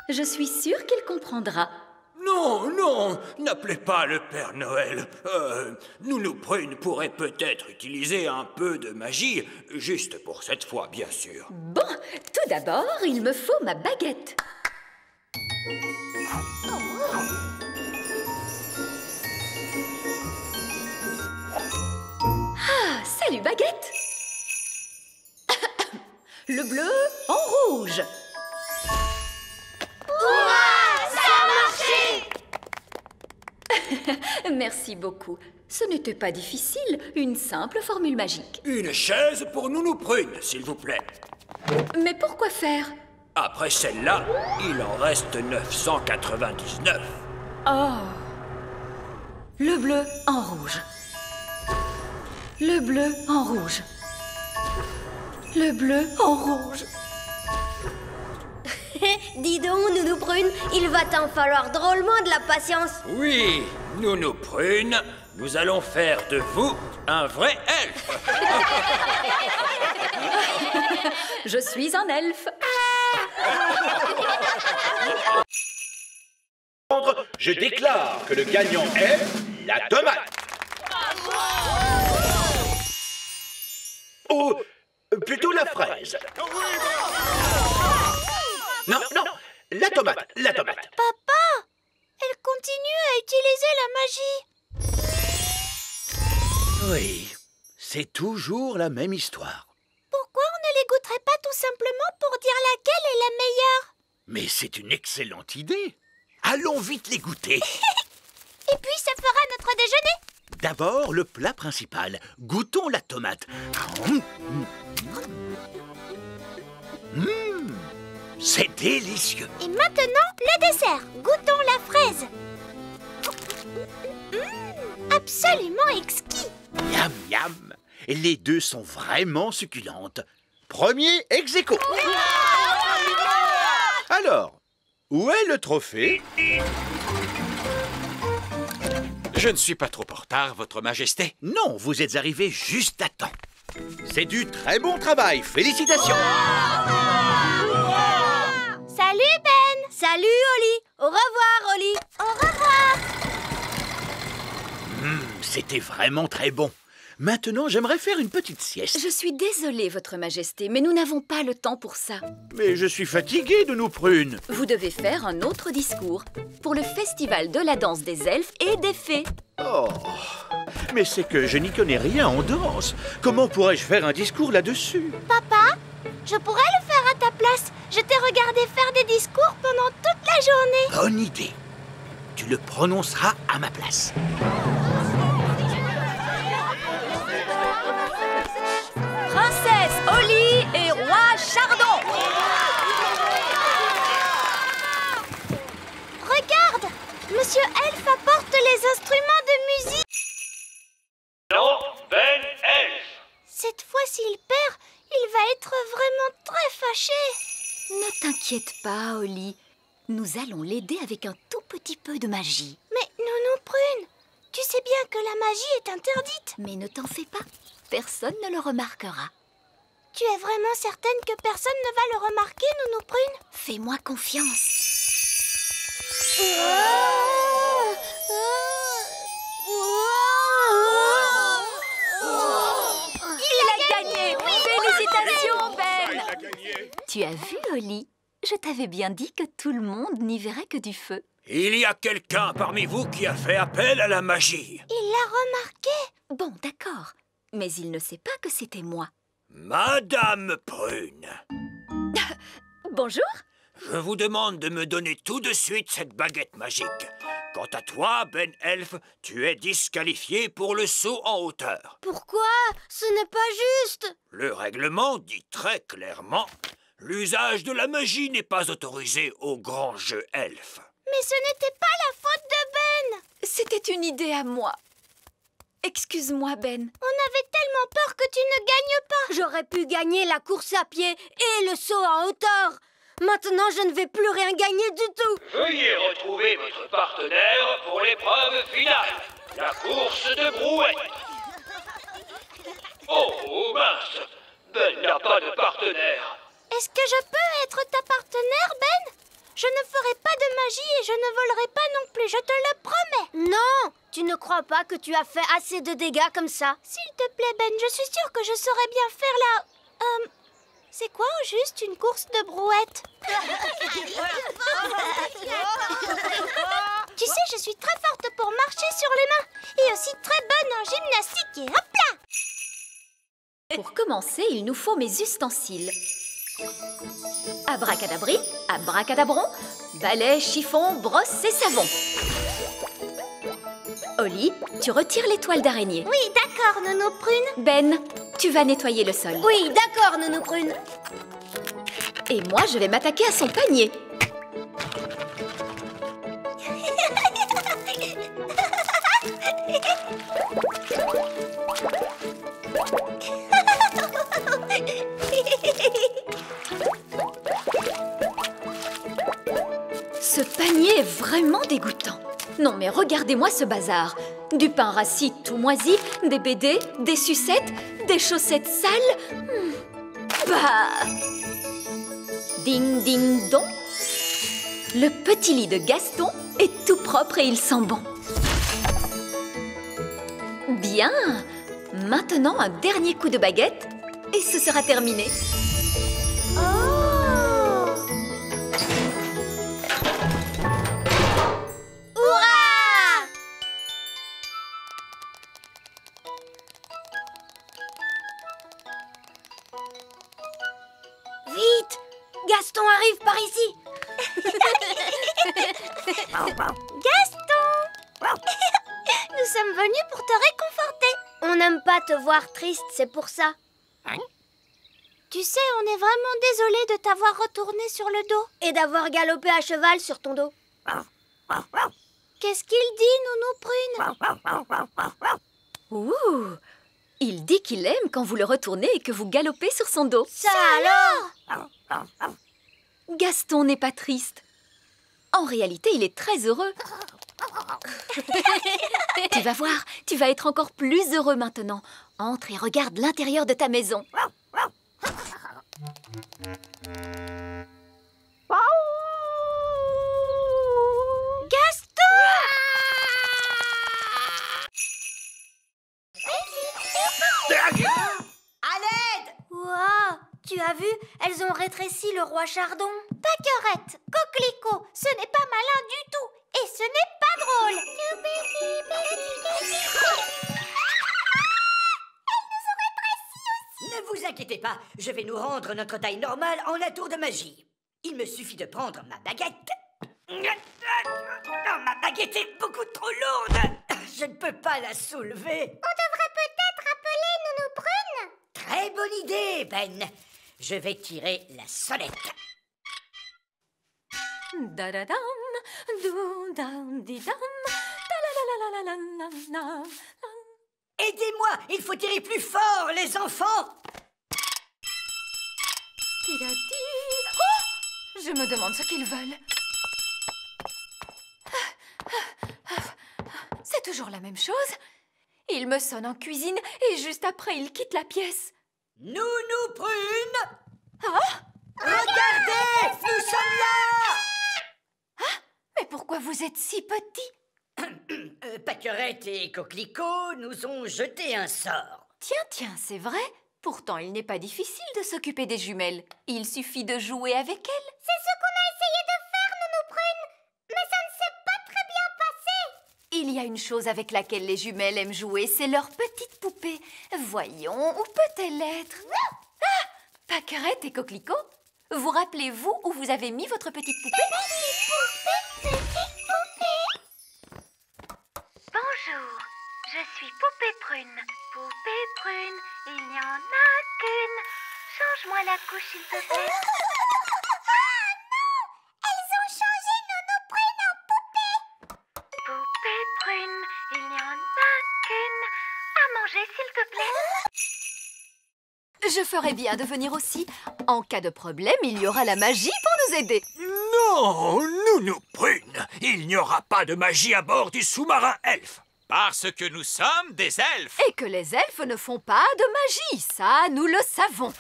Je suis sûre qu'il comprendra. Non, n'appelez pas le Père Noël. Nounou Prune pourrait peut-être utiliser un peu de magie, juste pour cette fois, bien sûr. Bon, tout d'abord, il me faut ma baguette. Ah, salut baguette. Le bleu en rouge. Merci beaucoup. Ce n'était pas difficile, une simple formule magique. Une chaise pour Nounou Prune, s'il vous plaît. Mais pourquoi faire? Après celle-là, il en reste 999. Oh! Le bleu en rouge. Le bleu en rouge. Le bleu en rouge. Dis donc, Nounou Prune, il va t'en falloir drôlement de la patience. Oui, Nounou Prune, nous allons faire de vous un vrai elfe. Je suis un elfe. Je déclare que le gagnant est la tomate. Ou plutôt la fraise. Non, la tomate. Papa, elle continue à utiliser la magie. Oui, c'est toujours la même histoire. Pourquoi on ne les goûterait pas tout simplement pour dire laquelle est la meilleure? Mais c'est une excellente idée. Allons vite les goûter. Et puis ça fera notre déjeuner. D'abord, le plat principal. Goûtons la tomate. C'est délicieux. Et maintenant, le dessert. Goûtons la fraise. Absolument exquis. Miam, miam. Les deux sont vraiment succulentes. Premier ex aequo. Alors, où est le trophée? Je ne suis pas trop en retard, Votre Majesté. Non, vous êtes arrivé juste à temps. C'est du très bon travail. Félicitations. Salut Ben. Salut Oli. Au revoir Oli. Au revoir. C'était vraiment très bon. Maintenant, j'aimerais faire une petite sieste. Je suis désolée, Votre Majesté, mais nous n'avons pas le temps pour ça. Mais je suis fatigué de nos prunes. Vous devez faire un autre discours pour le festival de la danse des elfes et des fées. Oh, mais c'est que je n'y connais rien en danse. Comment pourrais-je faire un discours là-dessus? Papa, je pourrais le faire à ta place. Je t'ai regardé faire des discours pendant toute la journée. Bonne idée. Tu le prononceras à ma place. Princesse Oli et roi Chardon. Regarde, Monsieur Elf apporte les instruments de musique. Non, Ben Elf. Cette fois, s'il perd, il va être vraiment très fâché. Ne t'inquiète pas, Oli. Nous allons l'aider avec un tout petit peu de magie. Mais Nounou Prune, tu sais bien que la magie est interdite. Mais ne t'en fais pas. Personne ne le remarquera. Tu es vraiment certaine que personne ne va le remarquer, Nounou Prune? Fais-moi confiance. Il a gagné. Félicitations, Ben. Tu as vu, Oli? Je t'avais bien dit que tout le monde n'y verrait que du feu. Il y a quelqu'un parmi vous qui a fait appel à la magie. Il l'a remarqué. Bon, d'accord. Mais il ne sait pas que c'était moi. Madame Prune. Bonjour. Je vous demande de me donner tout de suite cette baguette magique. Quant à toi, Ben Elf, tu es disqualifié pour le saut en hauteur. Pourquoi? Ce n'est pas juste. Le règlement dit très clairement: l'usage de la magie n'est pas autorisé au grand jeu elfe. Mais ce n'était pas la faute de Ben. C'était une idée à moi. Excuse-moi, Ben. On avait tellement peur que tu ne gagnes pas. J'aurais pu gagner la course à pied et le saut en hauteur. Maintenant, je ne vais plus rien gagner du tout. Veuillez retrouver votre partenaire pour l'épreuve finale, la course de brouette. Oh mince, Ben n'a pas de partenaire. Est-ce que je peux être ta partenaire, Ben? Je ne ferai pas de magie et je ne volerai pas non plus, je te le promets. Non, tu ne crois pas que tu as fait assez de dégâts comme ça? S'il te plaît, Ben, je suis sûre que je saurais bien faire la... c'est quoi au juste une course de brouette? Tu sais, je suis très forte pour marcher sur les mains et aussi très bonne en gymnastique et hop là! Pour commencer, il nous faut mes ustensiles. Abracadabri, abracadabron, balai, chiffon, brosse et savon. Oli, tu retires les toiles d'araignée. Oui, d'accord, Nounou Prune. Ben, tu vas nettoyer le sol. Oui, d'accord, Nounou Prune. Et moi, je vais m'attaquer à son panier. Ce panier est vraiment dégoûtant. Non mais regardez-moi ce bazar. Du pain rassis tout moisi, des BD, des sucettes, des chaussettes sales. Bah... Ding ding dong. Le petit lit de Gaston est tout propre et il sent bon. Bien. Maintenant un dernier coup de baguette et ce sera terminé. Vite! Gaston arrive par ici! Gaston! Nous sommes venus pour te réconforter. On n'aime pas te voir triste, c'est pour ça. Tu sais, on est vraiment désolé de t'avoir retourné sur le dos. Et d'avoir galopé à cheval sur ton dos. Qu'est-ce qu'il dit, Nounou Prune? Ouh! Il dit qu'il aime quand vous le retournez et que vous galopez sur son dos. Ça alors? Gaston n'est pas triste. En réalité, il est très heureux. Tu vas voir, tu vas être encore plus heureux maintenant. Entre et regarde l'intérieur de ta maison. Gaston! À l'aide! Wow, tu as vu? Elles ont rétréci le roi Chardon. Pâquerette, coquelicot, ce n'est pas malin du tout. Et ce n'est pas drôle. Ne vous inquiétez pas, je vais nous rendre notre taille normale en un tour de magie. Il me suffit de prendre ma baguette. Oh, ma baguette est beaucoup trop lourde. Je ne peux pas la soulever. On devrait peut-être appeler Nounou Prune. Très bonne idée, Ben. Je vais tirer la sonnette. Da-da-dam, dou-dam-di-dam, da-la-la-la-la-la-la-la. Aidez-moi, il faut tirer plus fort, les enfants. Ti-da-ti. Oh! Je me demande ce qu'ils veulent. C'est toujours la même chose. Ils me sonnent en cuisine et juste après, ils quittent la pièce. Nounou Prune! Ah! Regardez! Nous sommes là! Mais pourquoi vous êtes si petits? Pâquerette et Coquelicot nous ont jeté un sort. Tiens, c'est vrai. Pourtant, il n'est pas difficile de s'occuper des jumelles. Il suffit de jouer avec elles. C'est ce qu'on a essayé de faire, Nounou Prune. Mais ça ne s'est pas très bien passé. Il y a une chose avec laquelle les jumelles aiment jouer, c'est leur petite poupée. Voyons, où peut-elle être? Ah! Pâquerette et Coquelicot, vous rappelez-vous où vous avez mis votre petite poupée? Bonjour, je suis Poupée Prune. Poupée Prune, il n'y en a qu'une. Change-moi la couche, s'il te plaît. Ah non! Elles ont changé Nounou Prune en poupée. Poupée Prune, il n'y en a qu'une. À manger, s'il te plaît. Je ferais bien de venir aussi. En cas de problème, il y aura la magie pour nous aider. Non, Nounou Prune, il n'y aura pas de magie à bord du sous-marin elfe. Parce que nous sommes des elfes. Et que les elfes ne font pas de magie, ça, nous le savons.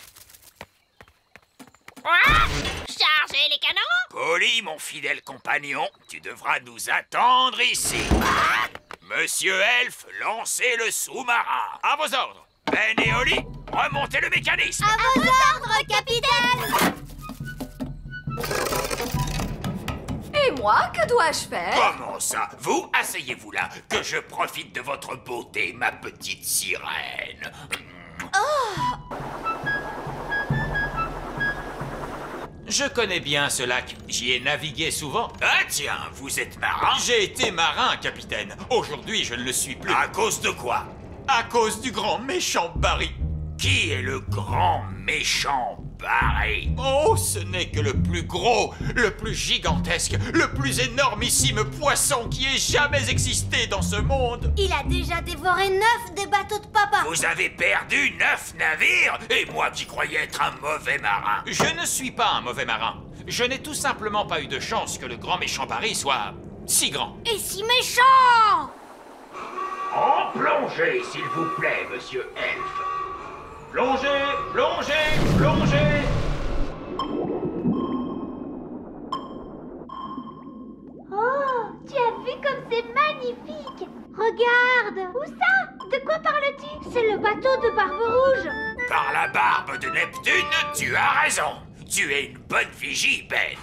Chargez les canons! Polly, mon fidèle compagnon, tu devras nous attendre ici. Monsieur Elfe, lancez le sous-marin. À vos ordres. Ben et Oli, remontez le mécanisme. À vos ordres, capitaine! Et moi, que dois-je faire? Comment ça? Vous, asseyez-vous là, que je profite de votre beauté, ma petite sirène. Je connais bien ce lac, j'y ai navigué souvent. Ah tiens, vous êtes marin? J'ai été marin, capitaine. Aujourd'hui, je ne le suis plus. À cause de quoi? À cause du grand méchant Barry. Qui est le grand méchant Barry? Oh, ce n'est que le plus gros, le plus gigantesque, le plus énormissime poisson qui ait jamais existé dans ce monde. Il a déjà dévoré 9 des bateaux de papa. Vous avez perdu 9 navires? Et moi qui croyais être un mauvais marin. Je ne suis pas un mauvais marin. Je n'ai tout simplement pas eu de chance que le grand méchant Barry soit si grand. Et si méchant! En plongée, s'il vous plaît, monsieur Elfe. Plongez, plongez, plongez. Oh, tu as vu comme c'est magnifique! Regarde! Où ça? De quoi parles-tu? C'est le bateau de Barbe Rouge! Par la barbe de Neptune, tu as raison. Tu es une bonne vigie, Ben.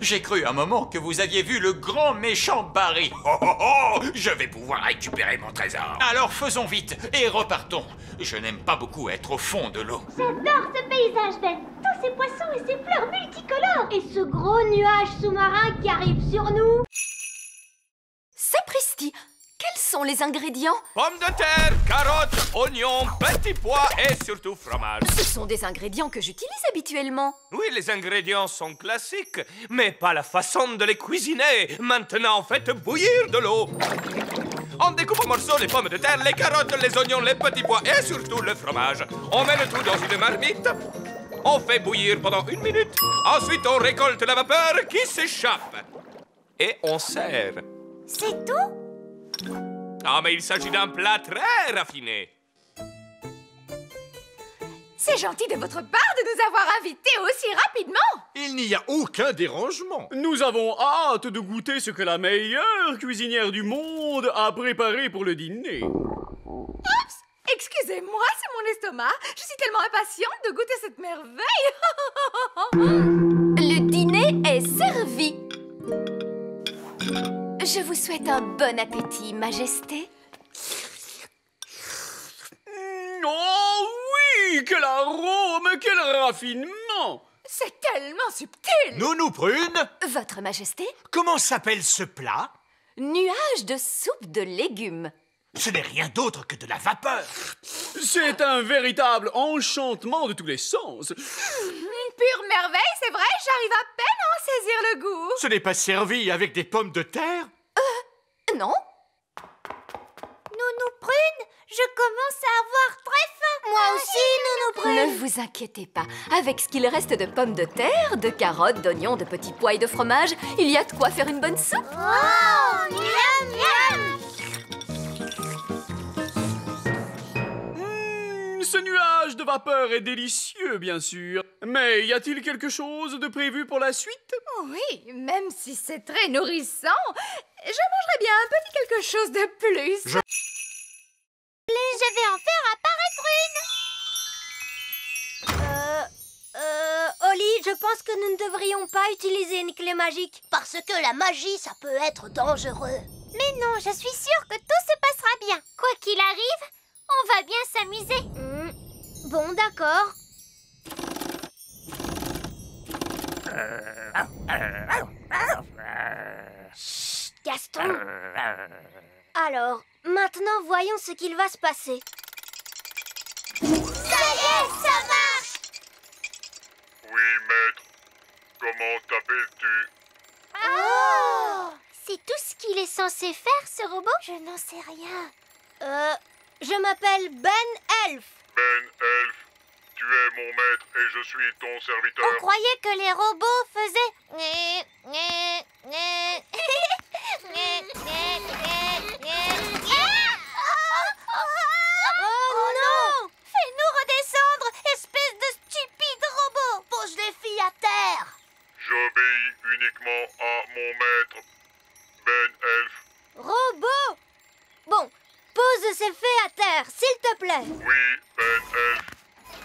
J'ai cru un moment que vous aviez vu le grand méchant Barry. Oh, oh, oh, je vais pouvoir récupérer mon trésor. Alors faisons vite et repartons. Je n'aime pas beaucoup être au fond de l'eau. J'adore ce paysage, Ben! Tous ces poissons et ces fleurs multicolores! Et ce gros nuage sous-marin qui arrive sur nous! Sapristi! Quels sont les ingrédients? Pommes de terre, carottes, oignons, petits pois et surtout fromage. Ce sont des ingrédients que j'utilise habituellement. Oui, les ingrédients sont classiques, mais pas la façon de les cuisiner. Maintenant, faites bouillir de l'eau. On découpe en morceaux les pommes de terre, les carottes, les oignons, les petits pois et surtout le fromage. On met le tout dans une marmite. On fait bouillir pendant 1 minute. Ensuite, on récolte la vapeur qui s'échappe. Et on sert. C'est tout? Ah, mais il s'agit d'un plat très raffiné. C'est gentil de votre part de nous avoir invités aussi rapidement. Il n'y a aucun dérangement. Nous avons hâte de goûter ce que la meilleure cuisinière du monde a préparé pour le dîner. Oups! Excusez-moi, c'est mon estomac. Je suis tellement impatiente de goûter cette merveille. Le dîner est servi. Je vous souhaite un bon appétit, Majesté. Oh oui! Quel arôme! Quel raffinement! C'est tellement subtil. Nounou Prune, Votre Majesté? comment s'appelle ce plat? Nuage de soupe de légumes. Ce n'est rien d'autre que de la vapeur. C'est un véritable enchantement de tous les sens. Une pure merveille, c'est vrai, j'arrive à peine à en saisir le goût. Ce n'est pas servi avec des pommes de terre? Non? Nounou Prune, je commence à avoir très faim. Moi aussi, Nounou Prune. Ne vous inquiétez pas. Avec ce qu'il reste de pommes de terre, de carottes, d'oignons, de petits pois et de fromage, il y a de quoi faire une bonne soupe. Oh, miam, miam. Ce nuage de vapeur est délicieux, bien sûr. Mais y a-t-il quelque chose de prévu pour la suite? Oui, même si c'est très nourrissant, je mangerais bien un petit quelque chose de plus. Je vais en faire apparaître une. Oli, je pense que nous ne devrions pas utiliser une clé magique. Parce que la magie, ça peut être dangereux. Mais non, je suis sûre que tout se passera bien. Quoi qu'il arrive, on va bien s'amuser. Bon, d'accord. Chut, Gaston. Alors, maintenant, voyons ce qu'il va se passer. Ça y est, ça marche! Oui, maître. Comment t'appelles-tu? Oh! C'est tout ce qu'il est censé faire, ce robot? Je n'en sais rien. Je m'appelle Ben Elf. Ben Elf, tu es mon maître et je suis ton serviteur. On croyait que les robots faisaient... Oh non! Fais-nous redescendre, espèce de stupide robot! Pose les filles à terre. J'obéis uniquement à mon maître, Ben Elf. Robot! Bon, pose ces fées à terre, s'il te plaît. Oui, Ben Elf.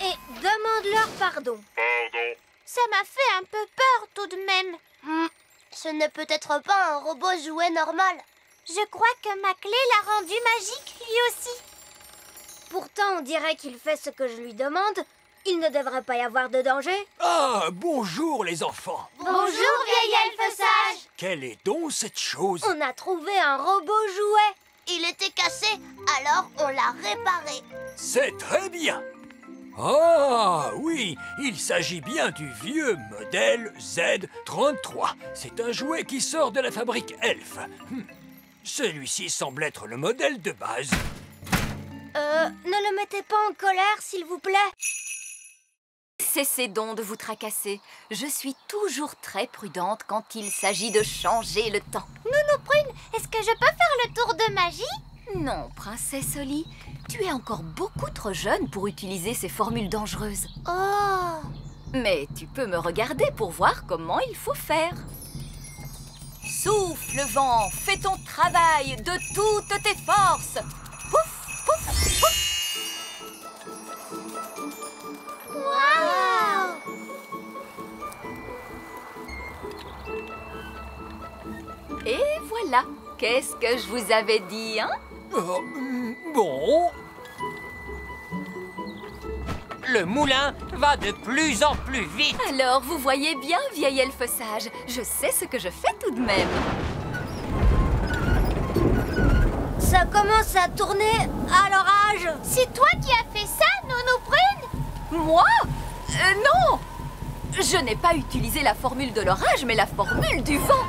Et demande-leur pardon. Pardon. Ça m'a fait un peu peur tout de même. Ce n'est peut-être pas un robot jouet normal. Je crois que ma clé l'a rendu magique, lui aussi. Pourtant, on dirait qu'il fait ce que je lui demande. Il ne devrait pas y avoir de danger. Ah, bonjour les enfants. Bonjour, vieil elfe sage. Quelle est donc cette chose? On a trouvé un robot jouet. Il était cassé, alors on l'a réparé. C'est très bien. Ah oui, il s'agit bien du vieux modèle Z33. C'est un jouet qui sort de la fabrique Elf. Celui-ci semble être le modèle de base. Ne le mettez pas en colère, s'il vous plaît. Cessez donc de vous tracasser. Je suis toujours très prudente quand il s'agit de changer le temps. Nounou Prune, est-ce que je peux faire le tour de magie? Non, princesse Oli. Tu es encore beaucoup trop jeune pour utiliser ces formules dangereuses. Oh! Mais tu peux me regarder pour voir comment il faut faire. Souffle, vent, fais ton travail de toutes tes forces. Pouf, pouf, pouf. Waouh! Et voilà. Qu'est-ce que je vous avais dit, hein? Bon. Le moulin va de plus en plus vite. Alors, vous voyez bien, vieil elfe sage, je sais ce que je fais tout de même. Ça commence à tourner à l'orage. C'est toi qui as fait ça, Nounou Prune? Moi? Non! Je n'ai pas utilisé la formule de l'orage, mais la formule du vent.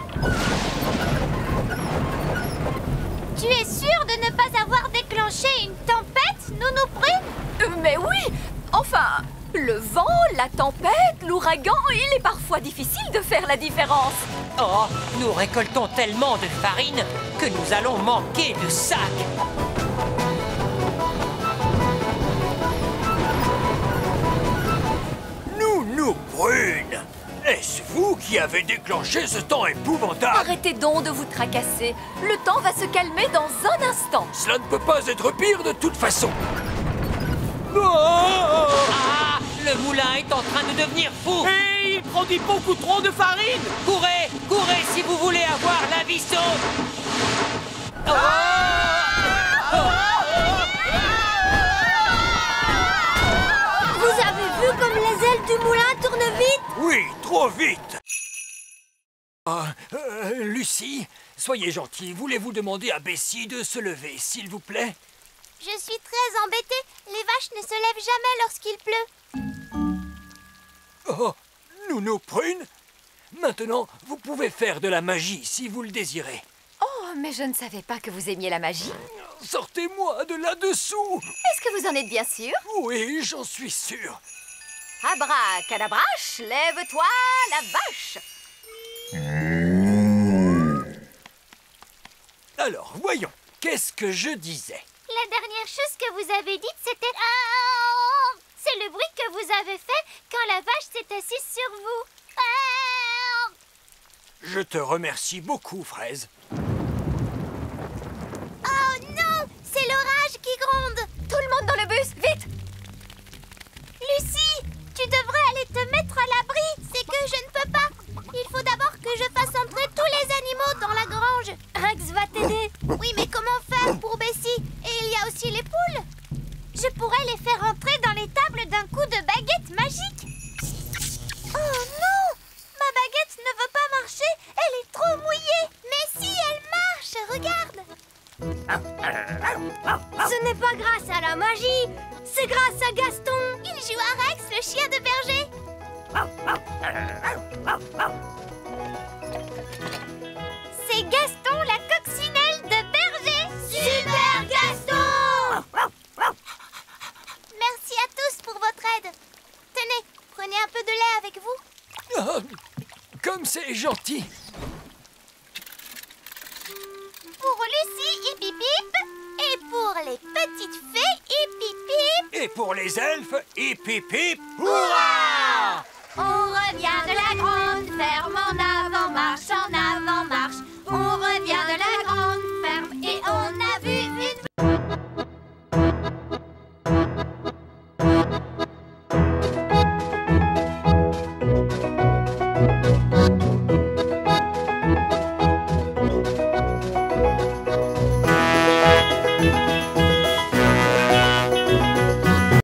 Tu es sûre de ne pas avoir déclenché une tempête, Nounou Prune? Mais oui! Enfin, le vent, la tempête, l'ouragan, il est parfois difficile de faire la différence. Oh, nous récoltons tellement de farine que nous allons manquer de sacs. Prune, est-ce vous qui avez déclenché ce temps épouvantable? Arrêtez donc de vous tracasser. Le temps va se calmer dans un instant. Cela ne peut pas être pire de toute façon. Ah, le moulin est en train de devenir fou. Et il produit beaucoup trop de farine. Courez, courez si vous voulez avoir la vie sauve. Vous avez vu comme les ailes du moulin tournent vite? Oui, trop vite. Lucie, soyez gentille, voulez-vous demander à Bessie de se lever, s'il vous plaît? Je suis très embêtée. Les vaches ne se lèvent jamais lorsqu'il pleut. Oh, Nounou Prune, maintenant, vous pouvez faire de la magie si vous le désirez. Oh, mais je ne savais pas que vous aimiez la magie. Sortez-moi de là-dessous. Est-ce que vous en êtes bien sûr? Oui, j'en suis sûr. Abracadabrache, lève-toi la vache. Alors, voyons, qu'est-ce que je disais? La dernière chose que vous avez dite, c'était... C'est le bruit que vous avez fait quand la vache s'est assise sur vous. Je te remercie beaucoup, Fraise. Oh non! C'est l'orage qui gronde! Tout le monde dans le bus, vite! Lucie, tu devrais aller te mettre à l'abri. C'est que je ne peux pas. Il faut d'abord que je fasse entrer tous les animaux dans la grange. Rex va t'aider. Oui, mais comment faire pour Bessie? Et il y a aussi les poules. Je pourrais les faire entrer dans les tables d'un coup de baguette magique. Oh non! Ma baguette ne veut pas marcher. Elle est trop mouillée. Mais si, elle marche. Regarde. Ce n'est pas grâce à la magie. C'est grâce à Gaston. Il joue à Rex, le chien de berger. C'est Gaston, la coccinelle de berger. Super Gaston! Merci à tous pour votre aide. Tenez, prenez un peu de lait avec vous. Oh, comme c'est gentil. Pour Lucie, hip hip hip. Et pour les petites fées, hip hip hip. Et pour les elfes, hip hip hip. Hurrah! On revient de la grande ferme en avant marche, en avant marche. On revient de la grande